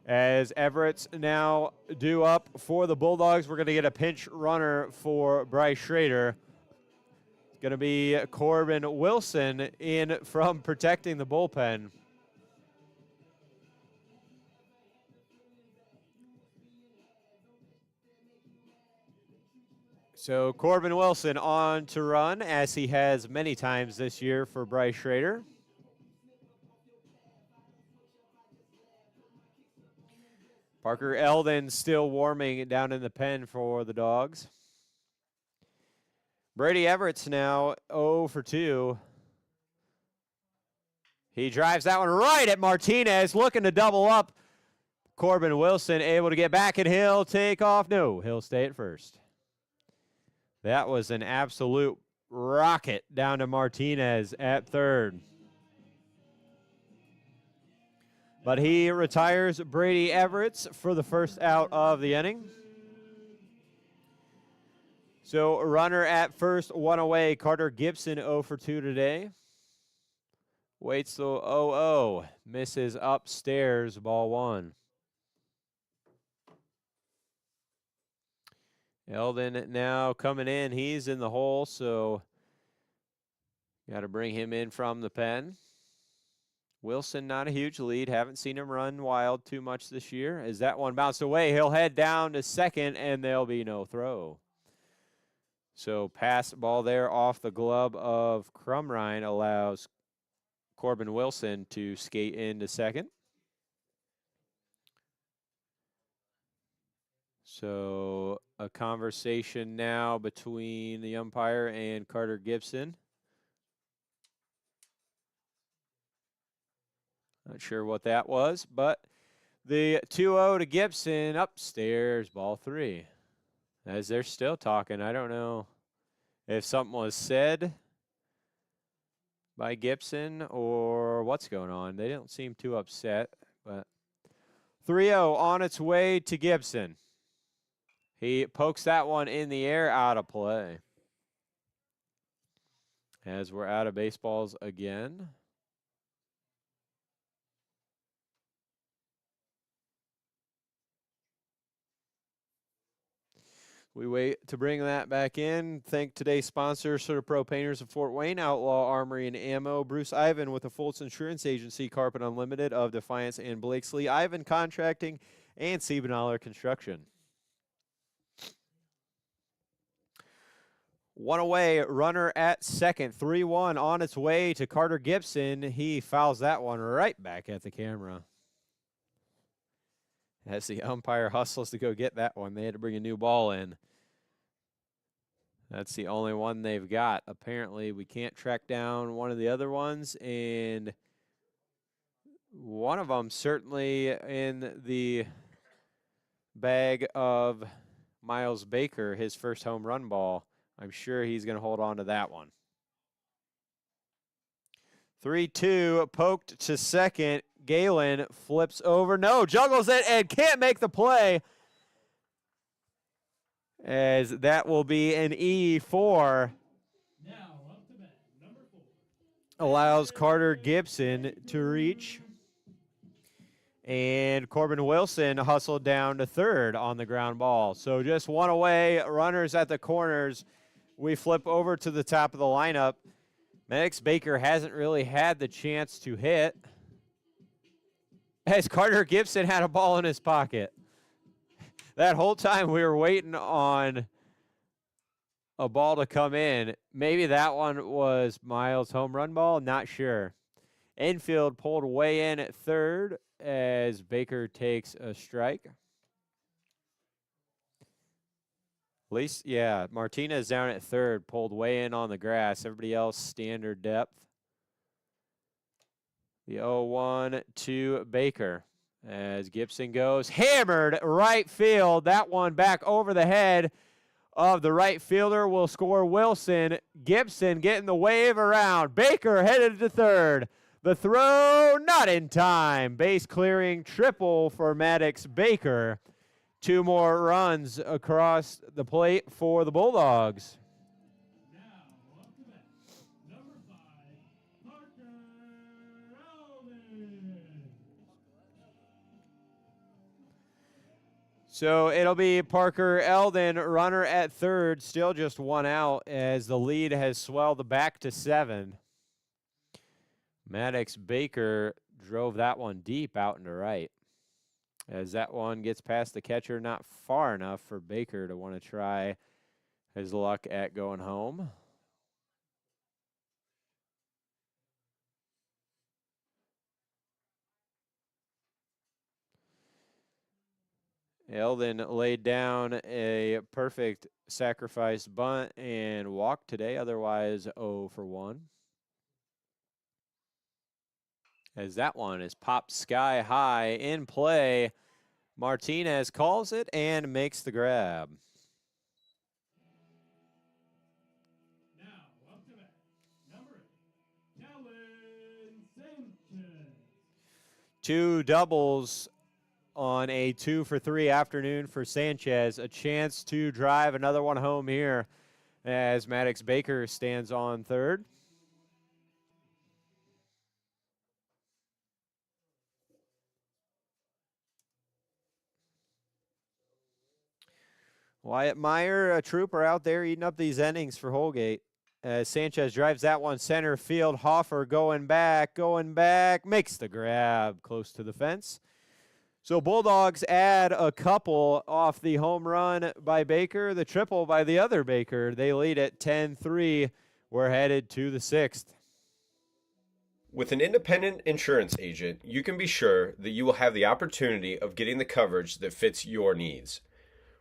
As Everett's now due up for the Bulldogs, we're going to get a pinch runner for Bryce Schrader. It's going to be Corbin Wilson in from protecting the bullpen. So Corbin Wilson on to run, as he has many times this year for Bryce Schrader. Parker Eldon still warming down in the pen for the Dogs. Brady Everett's now 0 for 2. He drives that one right at Martinez, looking to double up. Corbin Wilson able to get back, and he'll take off. No, he'll stay at first. That was an absolute rocket down to Martinez at third. But he retires Brady Everett's for the first out of the inning. So runner at first, one away. Carter Gibson 0 for 2 today. Waits till 0-0. Misses upstairs, ball one. Eldon now coming in. He's in the hole, so got to bring him in from the pen. Wilson, not a huge lead. Haven't seen him run wild too much this year. As that one bounced away, he'll head down to second, and there'll be no throw. So pass ball there off the glove of Crumrine allows Corbin Wilson to skate into second. So a conversation now between the umpire and Carter Gibson. Not sure what that was, but the 2-0 to Gibson, upstairs, ball three. As they're still talking, I don't know if something was said by Gibson or what's going on. They don't seem too upset, but 3-0 on its way to Gibson. He pokes that one in the air, out of play. As we're out of baseballs again. We wait to bring that back in. Thank today's sponsor, CertaPro Painters of Fort Wayne, Outlaw Armory and Ammo, Bruce Ivan with the Fultz Insurance Agency, Carpet Unlimited of Defiance and Blakesley, Ivan Contracting, and Siebenthaler Construction. One away, runner at second, 3-1 on its way to Carter Gibson. He fouls that one right back at the camera. As the umpire hustles to go get that one, they had to bring a new ball in. That's the only one they've got. Apparently, we can't track down one of the other ones, and one of them certainly in the bag of Miles Baker, his first home run ball. I'm sure he's going to hold on to that one. 3-2, poked to second. Galen flips over. No, juggles it and can't make the play. As that will be an E4. Now up to bat, number 4. Allows Carter Gibson to reach. And Corbin Wilson hustled down to third on the ground ball. So just one away, runners at the corners. We flip over to the top of the lineup. Maddox Baker hasn't really had the chance to hit, as Carter Gibson had a ball in his pocket. That whole time we were waiting on a ball to come in. Maybe that one was Miles' home run ball, not sure. Infield pulled way in at third as Baker takes a strike. At least, yeah, Martinez down at third, pulled way in on the grass. Everybody else standard depth. The 0-1 to Baker as Gibson goes hammered right field. That one back over the head of the right fielder will score Wilson. Gibson getting the wave around. Baker headed to third. The throw not in time. Base clearing triple for Maddox Baker. 2 more runs across the plate for the Bulldogs. Now up to bat, number 5, Parker Alvin. So it'll be Parker Eldon, runner at third, still just 1 out as the lead has swelled back to 7. Maddox Baker drove that one deep out into right. As that one gets past the catcher, not far enough for Baker to want to try his luck at going home. Eldon laid down a perfect sacrifice bunt and walked today, otherwise 0 for 1. As that one is popped sky high in play. Martinez calls it and makes the grab. Now, up to bat, number 8, Kellen Sanchez. 2 doubles on a 2 for 3 afternoon for Sanchez. A chance to drive another one home here as Maddox Baker stands on third. Wyatt Meyer, a trooper out there eating up these innings for Holgate. As Sanchez drives that one center field. Hoffer going back, makes the grab close to the fence. So Bulldogs add a couple off the home run by Baker, the triple by the other Baker. They lead at 10-3. We're headed to the 6th. With an independent insurance agent, you can be sure that you will have the opportunity of getting the coverage that fits your needs.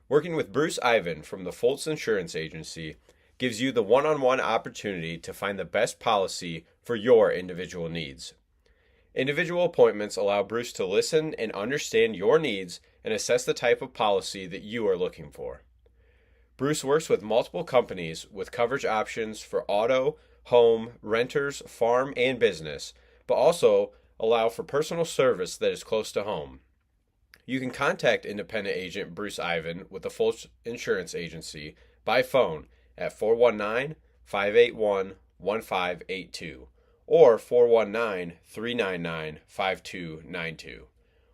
Working with Bruce Ivan from the Foltz Insurance Agency gives you the one-on-one opportunity to find the best policy for your individual needs. Individual appointments allow Bruce to listen and understand your needs and assess the type of policy that you are looking for. Bruce works with multiple companies with coverage options for auto, home, renters, farm, and business, but also allow for personal service that is close to home. You can contact independent agent Bruce Ivan with the Foltz Insurance Agency by phone at 419-581-1582 or 419-399-5292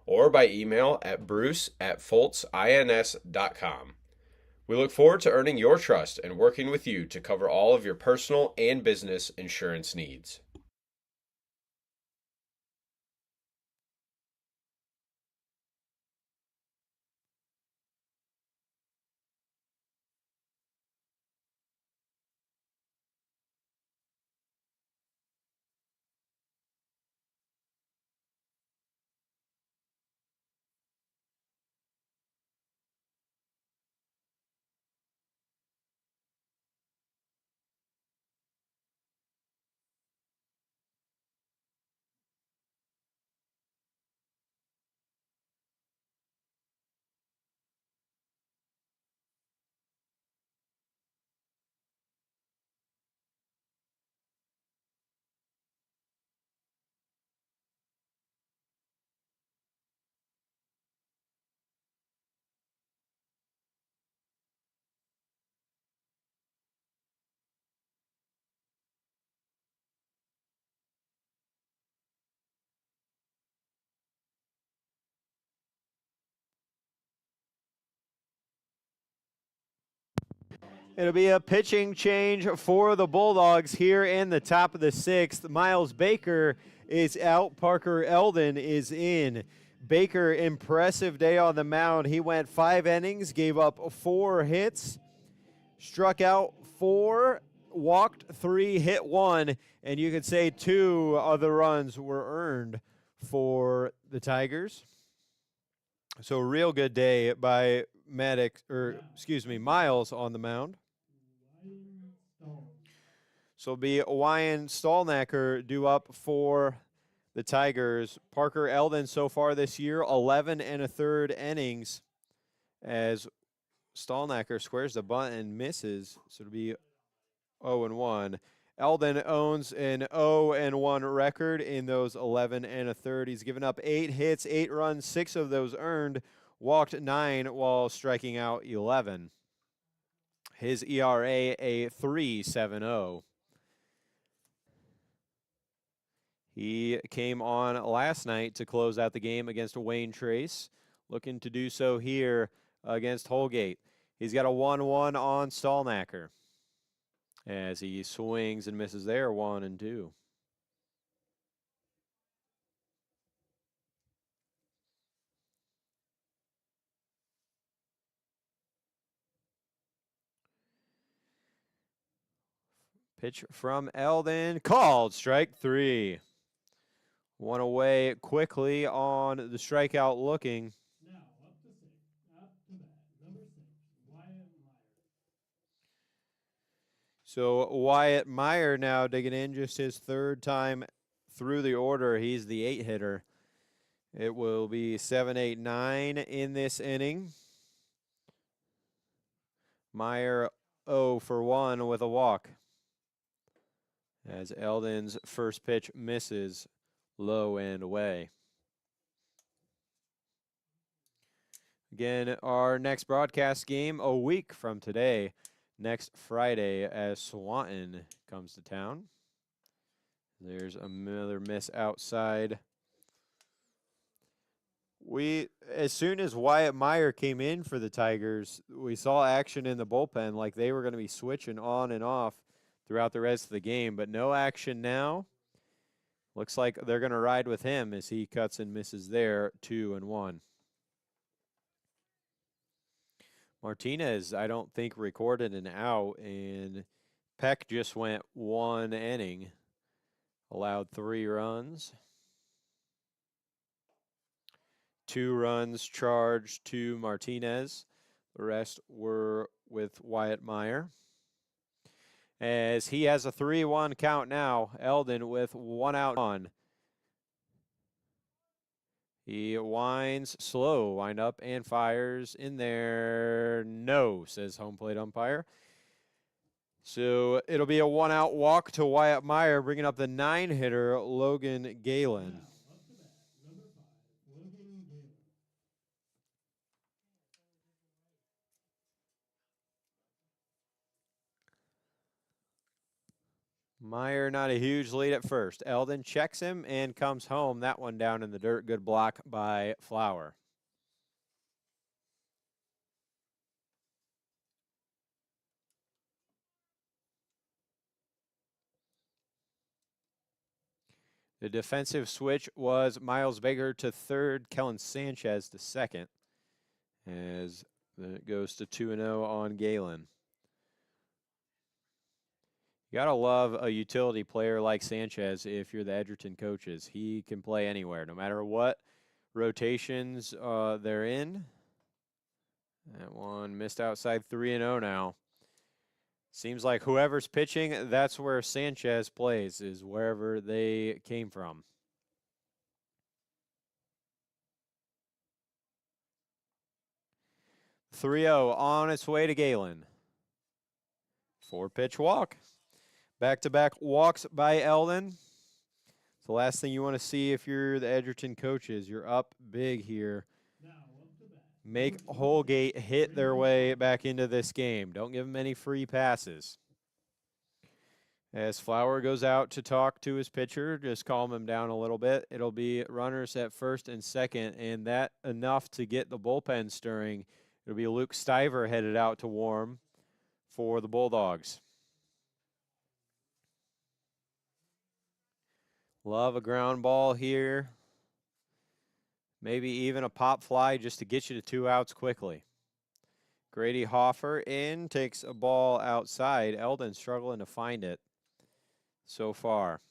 or by email at bruce@foltzins.com. We look forward to earning your trust and working with you to cover all of your personal and business insurance needs. It'll be a pitching change for the Bulldogs here in the top of the 6th. Miles Baker is out. Parker Eldon is in. Baker, impressive day on the mound. He went 5 innings, gave up 4 hits, struck out 4, walked 3, hit 1, and you could say 2 of the runs were earned for the Tigers. So real good day by Miles on the mound. So it'll be Wyan Stallnacker due up for the Tigers. Parker Eldon so far this year, 11 1/3 innings as Stallnacker squares the bunt and misses. So it'll be 0-1. Eldon owns an 0-1 record in those 11 1/3. He's given up 8 hits, 8 runs, 6 of those earned, walked 9 while striking out 11. His ERA a 3.70. He came on last night to close out the game against Wayne Trace, looking to do so here against Holgate. He's got a 1-1 on Stallnacker as he swings and misses there, 1-2. Pitch from Eldon, called strike 3. One away quickly on the strikeout looking. Now, up to 6, So Wyatt Meyer now digging in, just his third time through the order. He's the 8-hitter. It will be 7, 8, 9 in this inning. Meyer 0 for 1 with a walk, as Eldon's first pitch misses low and away. Again, our next broadcast game a week from today, next Friday, as Swanton comes to town. There's another miss outside. As soon as Wyatt Meyer came in for the Tigers, we saw action in the bullpen, like they were going to be switching on and off throughout the rest of the game, but no action now. Looks like they're going to ride with him as he cuts and misses there, 2-1. Martinez, I don't think, recorded an out, and Peck just went 1 inning, allowed 3 runs. 2 runs charged to Martinez. The rest were with Wyatt Meyer. As he has a 3-1 count now, Eldon with 1 out on. He winds slow, wind up and fires in there. No, says home plate umpire. So it'll be a 1-out walk to Wyatt Meyer, bringing up the 9-hitter, Logan Galen. Meyer not a huge lead at first. Eldon checks him and comes home. That one down in the dirt. Good block by Flower. The defensive switch was Miles Baker to third, Kellen Sanchez to second, as it goes to 2-0 on Galen. You got to love a utility player like Sanchez if you're the Edgerton coaches. He can play anywhere, no matter what rotations they're in. That one missed outside, 3-0 now. Seems like whoever's pitching, that's where Sanchez plays, is wherever they came from. .3-0 on its way to Galen. 4-pitch walk. Back-to-back walks by Eldon. It's the last thing you want to see if you're the Edgerton coaches. You're up big here. Make Holgate hit their way back into this game. Don't give them any free passes. As Flower goes out to talk to his pitcher, just calm him down a little bit. It'll be runners at first and second, and that enough to get the bullpen stirring. It'll be Luke Stiver headed out to warm for the Bulldogs. Love a ground ball here. Maybe even a pop fly just to get you to 2 outs quickly. Grady Hoffer in, takes a ball outside. Eldon struggling to find it so far.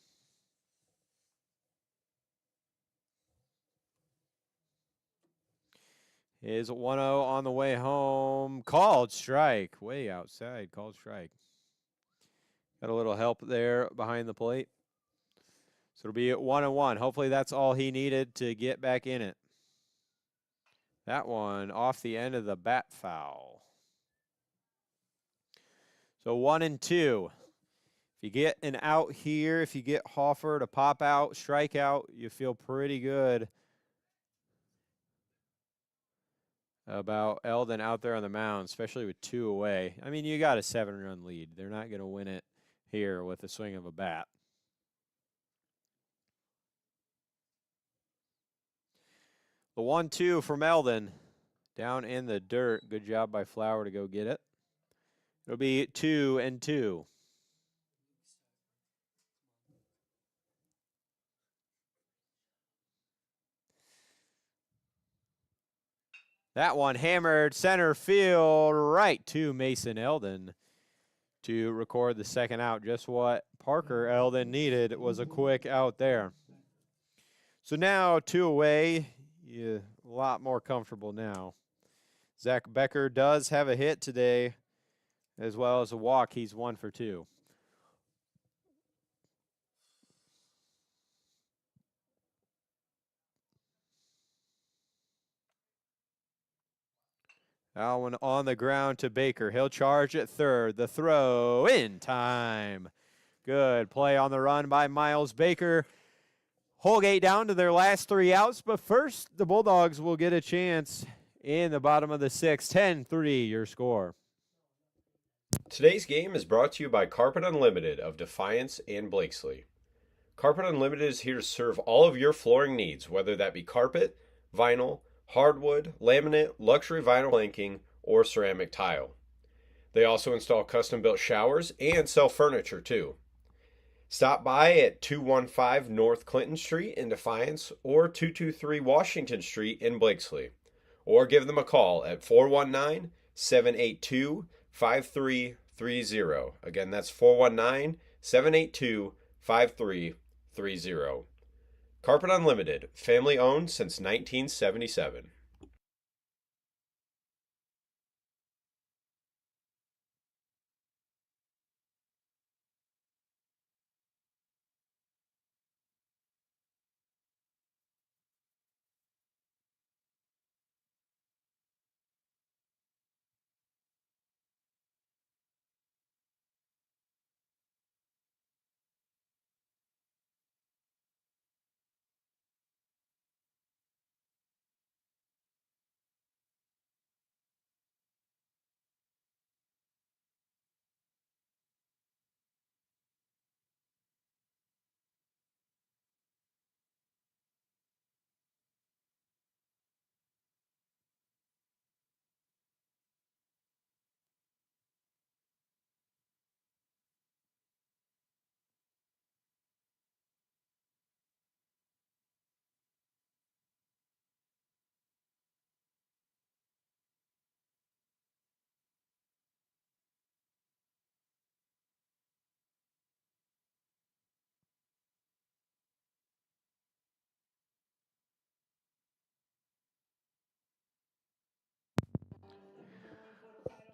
Is 1-0 on the way home. Called strike. Way outside. Called strike. Got a little help there behind the plate. So it'll be at 1-1. Hopefully that's all he needed to get back in it. That one off the end of the bat foul. So 1-2. If you get an out here, if you get Hoffer to pop out, strike out, you feel pretty good about Eldon out there on the mound, especially with 2 away. I mean, you got a 7-run lead. They're not going to win it here with a swing of a bat. The 1-2 from Eldon down in the dirt. Good job by Flower to go get it. It'll be 2-2. That one hammered center field right to Mason Eldon to record the second out. Just what Parker Eldon needed was a quick out there. So now 2 away. Yeah, a lot more comfortable now. Zach Becker does have a hit today as well as a walk. He's 1 for 2. That one on the ground to Baker. He'll charge at third. The throw in time. Good play on the run by Miles Baker. Holgate down to their last 3 outs, but first the Bulldogs will get a chance in the bottom of the 6th. 10-3 your score. Today's game is brought to you by Carpet Unlimited of Defiance and Blakesley. Carpet Unlimited is here to serve all of your flooring needs, whether that be carpet, vinyl, hardwood, laminate, luxury vinyl planking, or ceramic tile. They also install custom-built showers and sell furniture too. Stop by at 215 North Clinton Street in Defiance or 223 Washington Street in Blakesley, or give them a call at 419-782-5330. Again, that's 419-782-5330. Carpet Unlimited, family owned since 1977.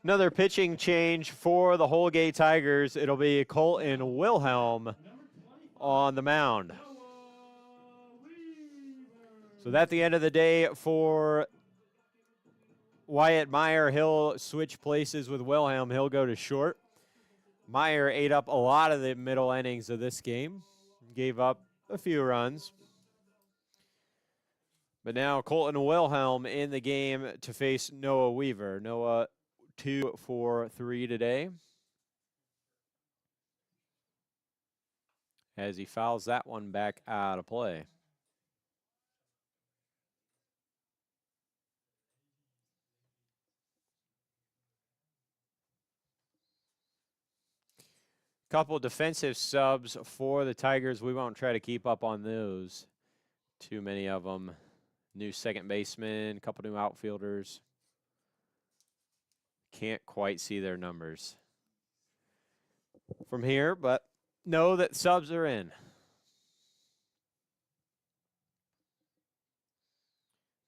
Another pitching change for the Holgate Tigers. It'll be Colton Wilhelm on the mound. So that's the end of the day for Wyatt Meyer. He'll switch places with Wilhelm. He'll go to short. Meyer ate up a lot of the middle innings of this game. Gave up a few runs. But now Colton Wilhelm in the game to face Noah Weaver. Noah 2 for 3 today, as he fouls that one back out of play. Couple defensive subs for the Tigers. We won't try to keep up on those. Too many of them. New second baseman, couple new outfielders. Can't quite see their numbers from here, but know that subs are in.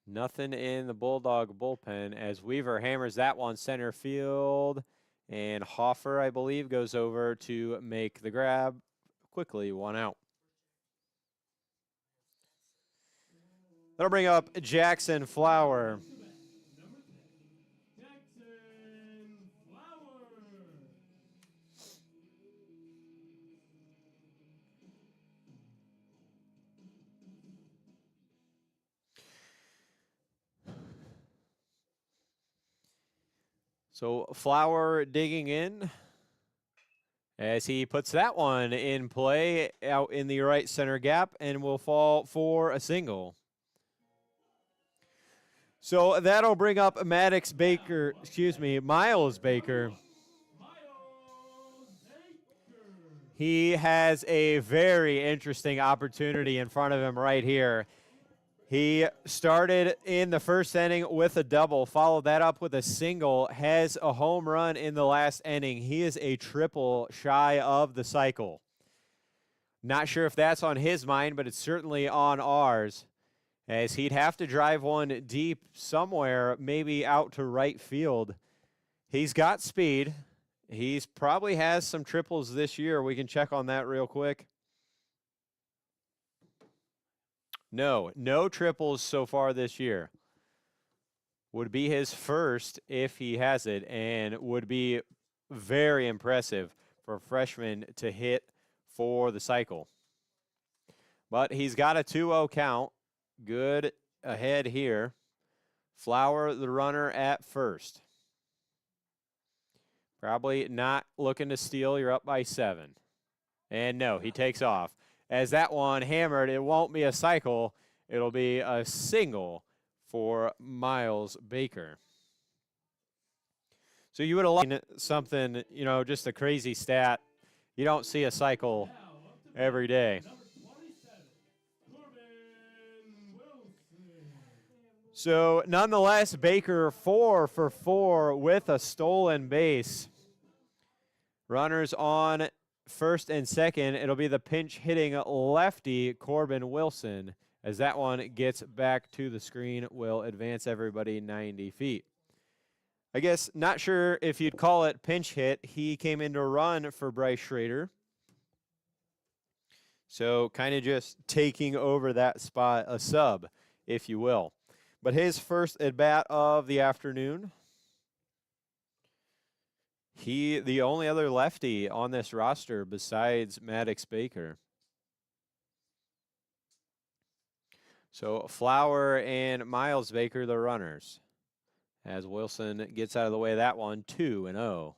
Nothing in the Bulldog bullpen as Weaver hammers that one center field. And Hoffer, I believe, goes over to make the grab. Quickly, 1 out. That'll bring up Jackson Flower. So Flower digging in as he puts that one in play out in the right center gap and will fall for a single. So that'll bring up Miles Baker. He has a very interesting opportunity in front of him right here. He started in the first inning with a double, followed that up with a single, has a home run in the last inning. He is a triple shy of the cycle. Not sure if that's on his mind, but it's certainly on ours, as he'd have to drive one deep somewhere, maybe out to right field. He's got speed. He's probably has some triples this year. We can check on that real quick. No triples so far this year. Would be his first if he has it, and would be very impressive for a freshman to hit for the cycle. But he's got a 2-0 count. Good ahead here. Flower, the runner, at first. Probably not looking to steal. You're up by 7. And no, he takes off. As that one hammered, it won't be a cycle. It'll be a single for Miles Baker. So you would have liked something, just a crazy stat. You don't see a cycle every day. So nonetheless, Baker 4 for 4 with a stolen base. Runners on first and second. It'll be the pinch hitting lefty, Corbin Wilson. As that one gets back to the screen, will advance everybody 90 feet. I guess not sure if you'd call it pinch hit. He came in to run for Bryce Schrader. So kind of just taking over that spot, a sub, if you will. But his first at-bat of the afternoon. He, the only other lefty on this roster besides Maddox Baker. So Flower and Miles Baker, the runners. As Wilson gets out of the way of that one, 2-0.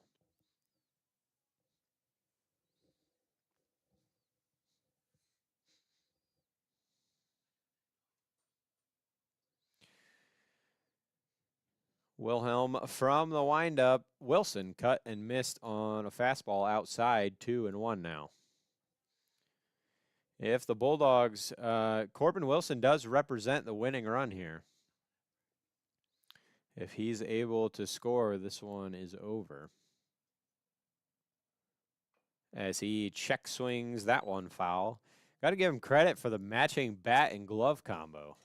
Wilhelm from the windup. Wilson cut and missed on a fastball outside, 2-1 now. If the Bulldogs, Corbin Wilson does represent the winning run here. If he's able to score, this one is over. As he check swings that one foul. Got to give him credit for the matching bat and glove combo.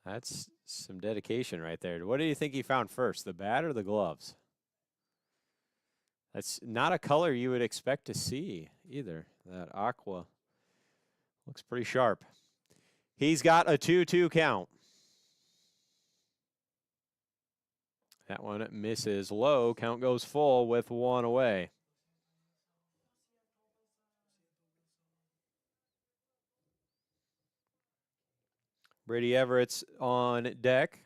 That's some dedication right there. What do you think he found first, the bat or the gloves? That's not a color you would expect to see either. That aqua looks pretty sharp. He's got a 2-2 count. That one misses low. Count goes full with 1 away. Brady Everett's on deck.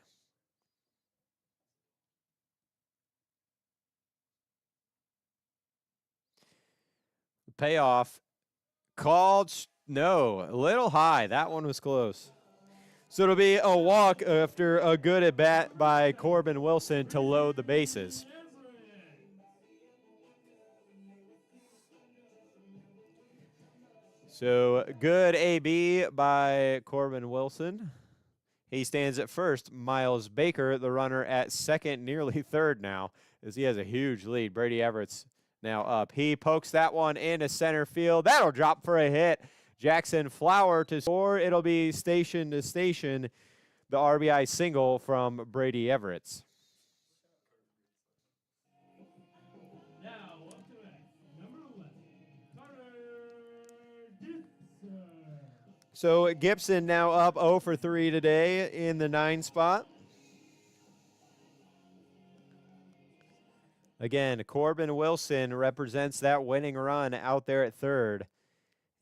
Payoff called, no, a little high. That one was close. So it'll be a walk after a good at bat by Corbin Wilson to load the bases. So good AB by Corbin Wilson. He stands at first. Miles Baker, the runner, at second, nearly third now, as he has a huge lead. Brady Everett's now up. He pokes that one into center field. That'll drop for a hit. Jackson Flower to score. It'll be station to station. The RBI single from Brady Everett's. Now up to bat, number 11, Carter Gibson. So Gibson now up 0 for 3 today in the 9 spot. Again, Corbin Wilson represents that winning run out there at third.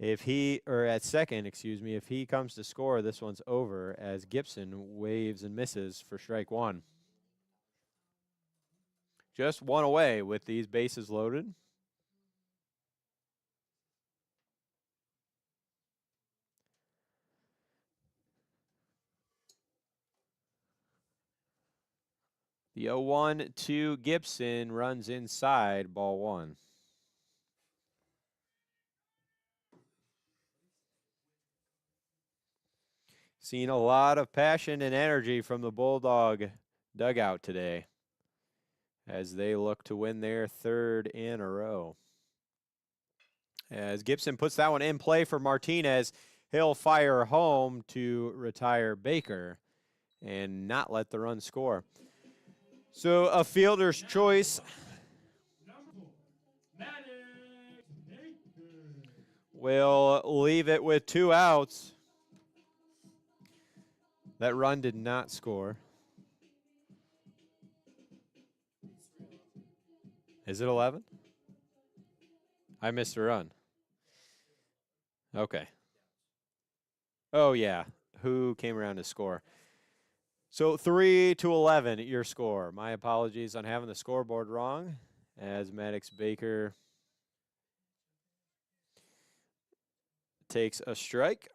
At second, if he comes to score, this one's over as Gibson waves and misses for strike 1. Just 1 away with these bases loaded. The 0-1 to Gibson runs inside, ball 1. Seen a lot of passion and energy from the Bulldog dugout today as they look to win their 3rd in a row. As Gibson puts that one in play for Martinez, he'll fire home to retire Baker and not let the run score. So a fielder's choice will leave it with 2 outs. That run did not score. Is it 11? I missed a run. Okay. Oh, yeah. Who came around to score? So 3-11, your score. My apologies on having the scoreboard wrong, as Maddox Baker takes a strike.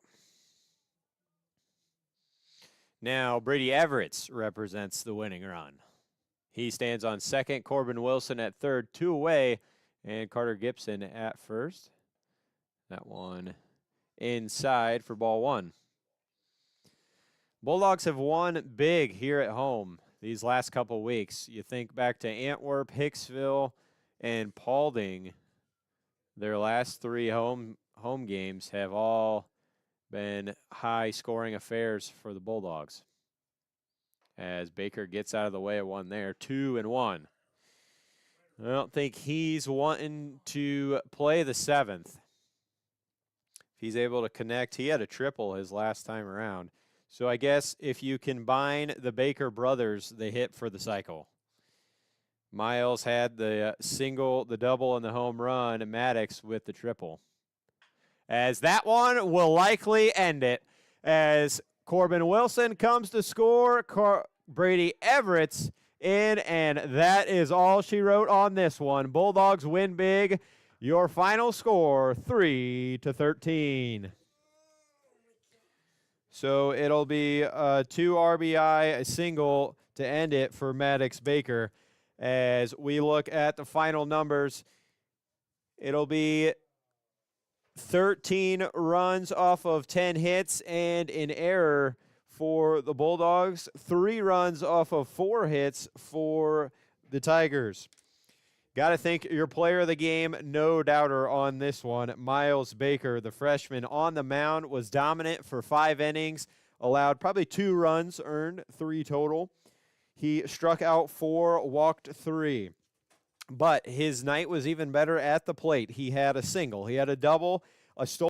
Now, Brady Everett represents the winning run. He stands on second, Corbin Wilson at third, 2 away, and Carter Gibson at first. That one inside for ball 1. Bulldogs have won big here at home these last couple weeks. You think back to Antwerp, Hicksville, and Paulding. Their last 3 home games have all been high-scoring affairs for the Bulldogs. As Baker gets out of the way of one there, 2-1. I don't think he's wanting to play the 7th. If he's able to connect, he had a triple his last time around. So I guess if you combine the Baker brothers, they hit for the cycle. Miles had the single, the double, and the home run, and Maddox with the triple. As that one will likely end it, as Corbin Wilson comes to score, Brady Everett's in, and that is all she wrote on this one. Bulldogs win big. Your final score, 3-13. So it'll be a 2 RBI, a single to end it for Maddox Baker. As we look at the final numbers, it'll be 13 runs off of 10 hits and an error for the Bulldogs. 3 runs off of 4 hits for the Tigers. Got to think your player of the game, no doubter on this one. Miles Baker, the freshman on the mound, was dominant for 5 innings, allowed probably 2 runs, earned 3 total. He struck out 4, walked 3. But his night was even better at the plate. He had a single. He had a double, a stolen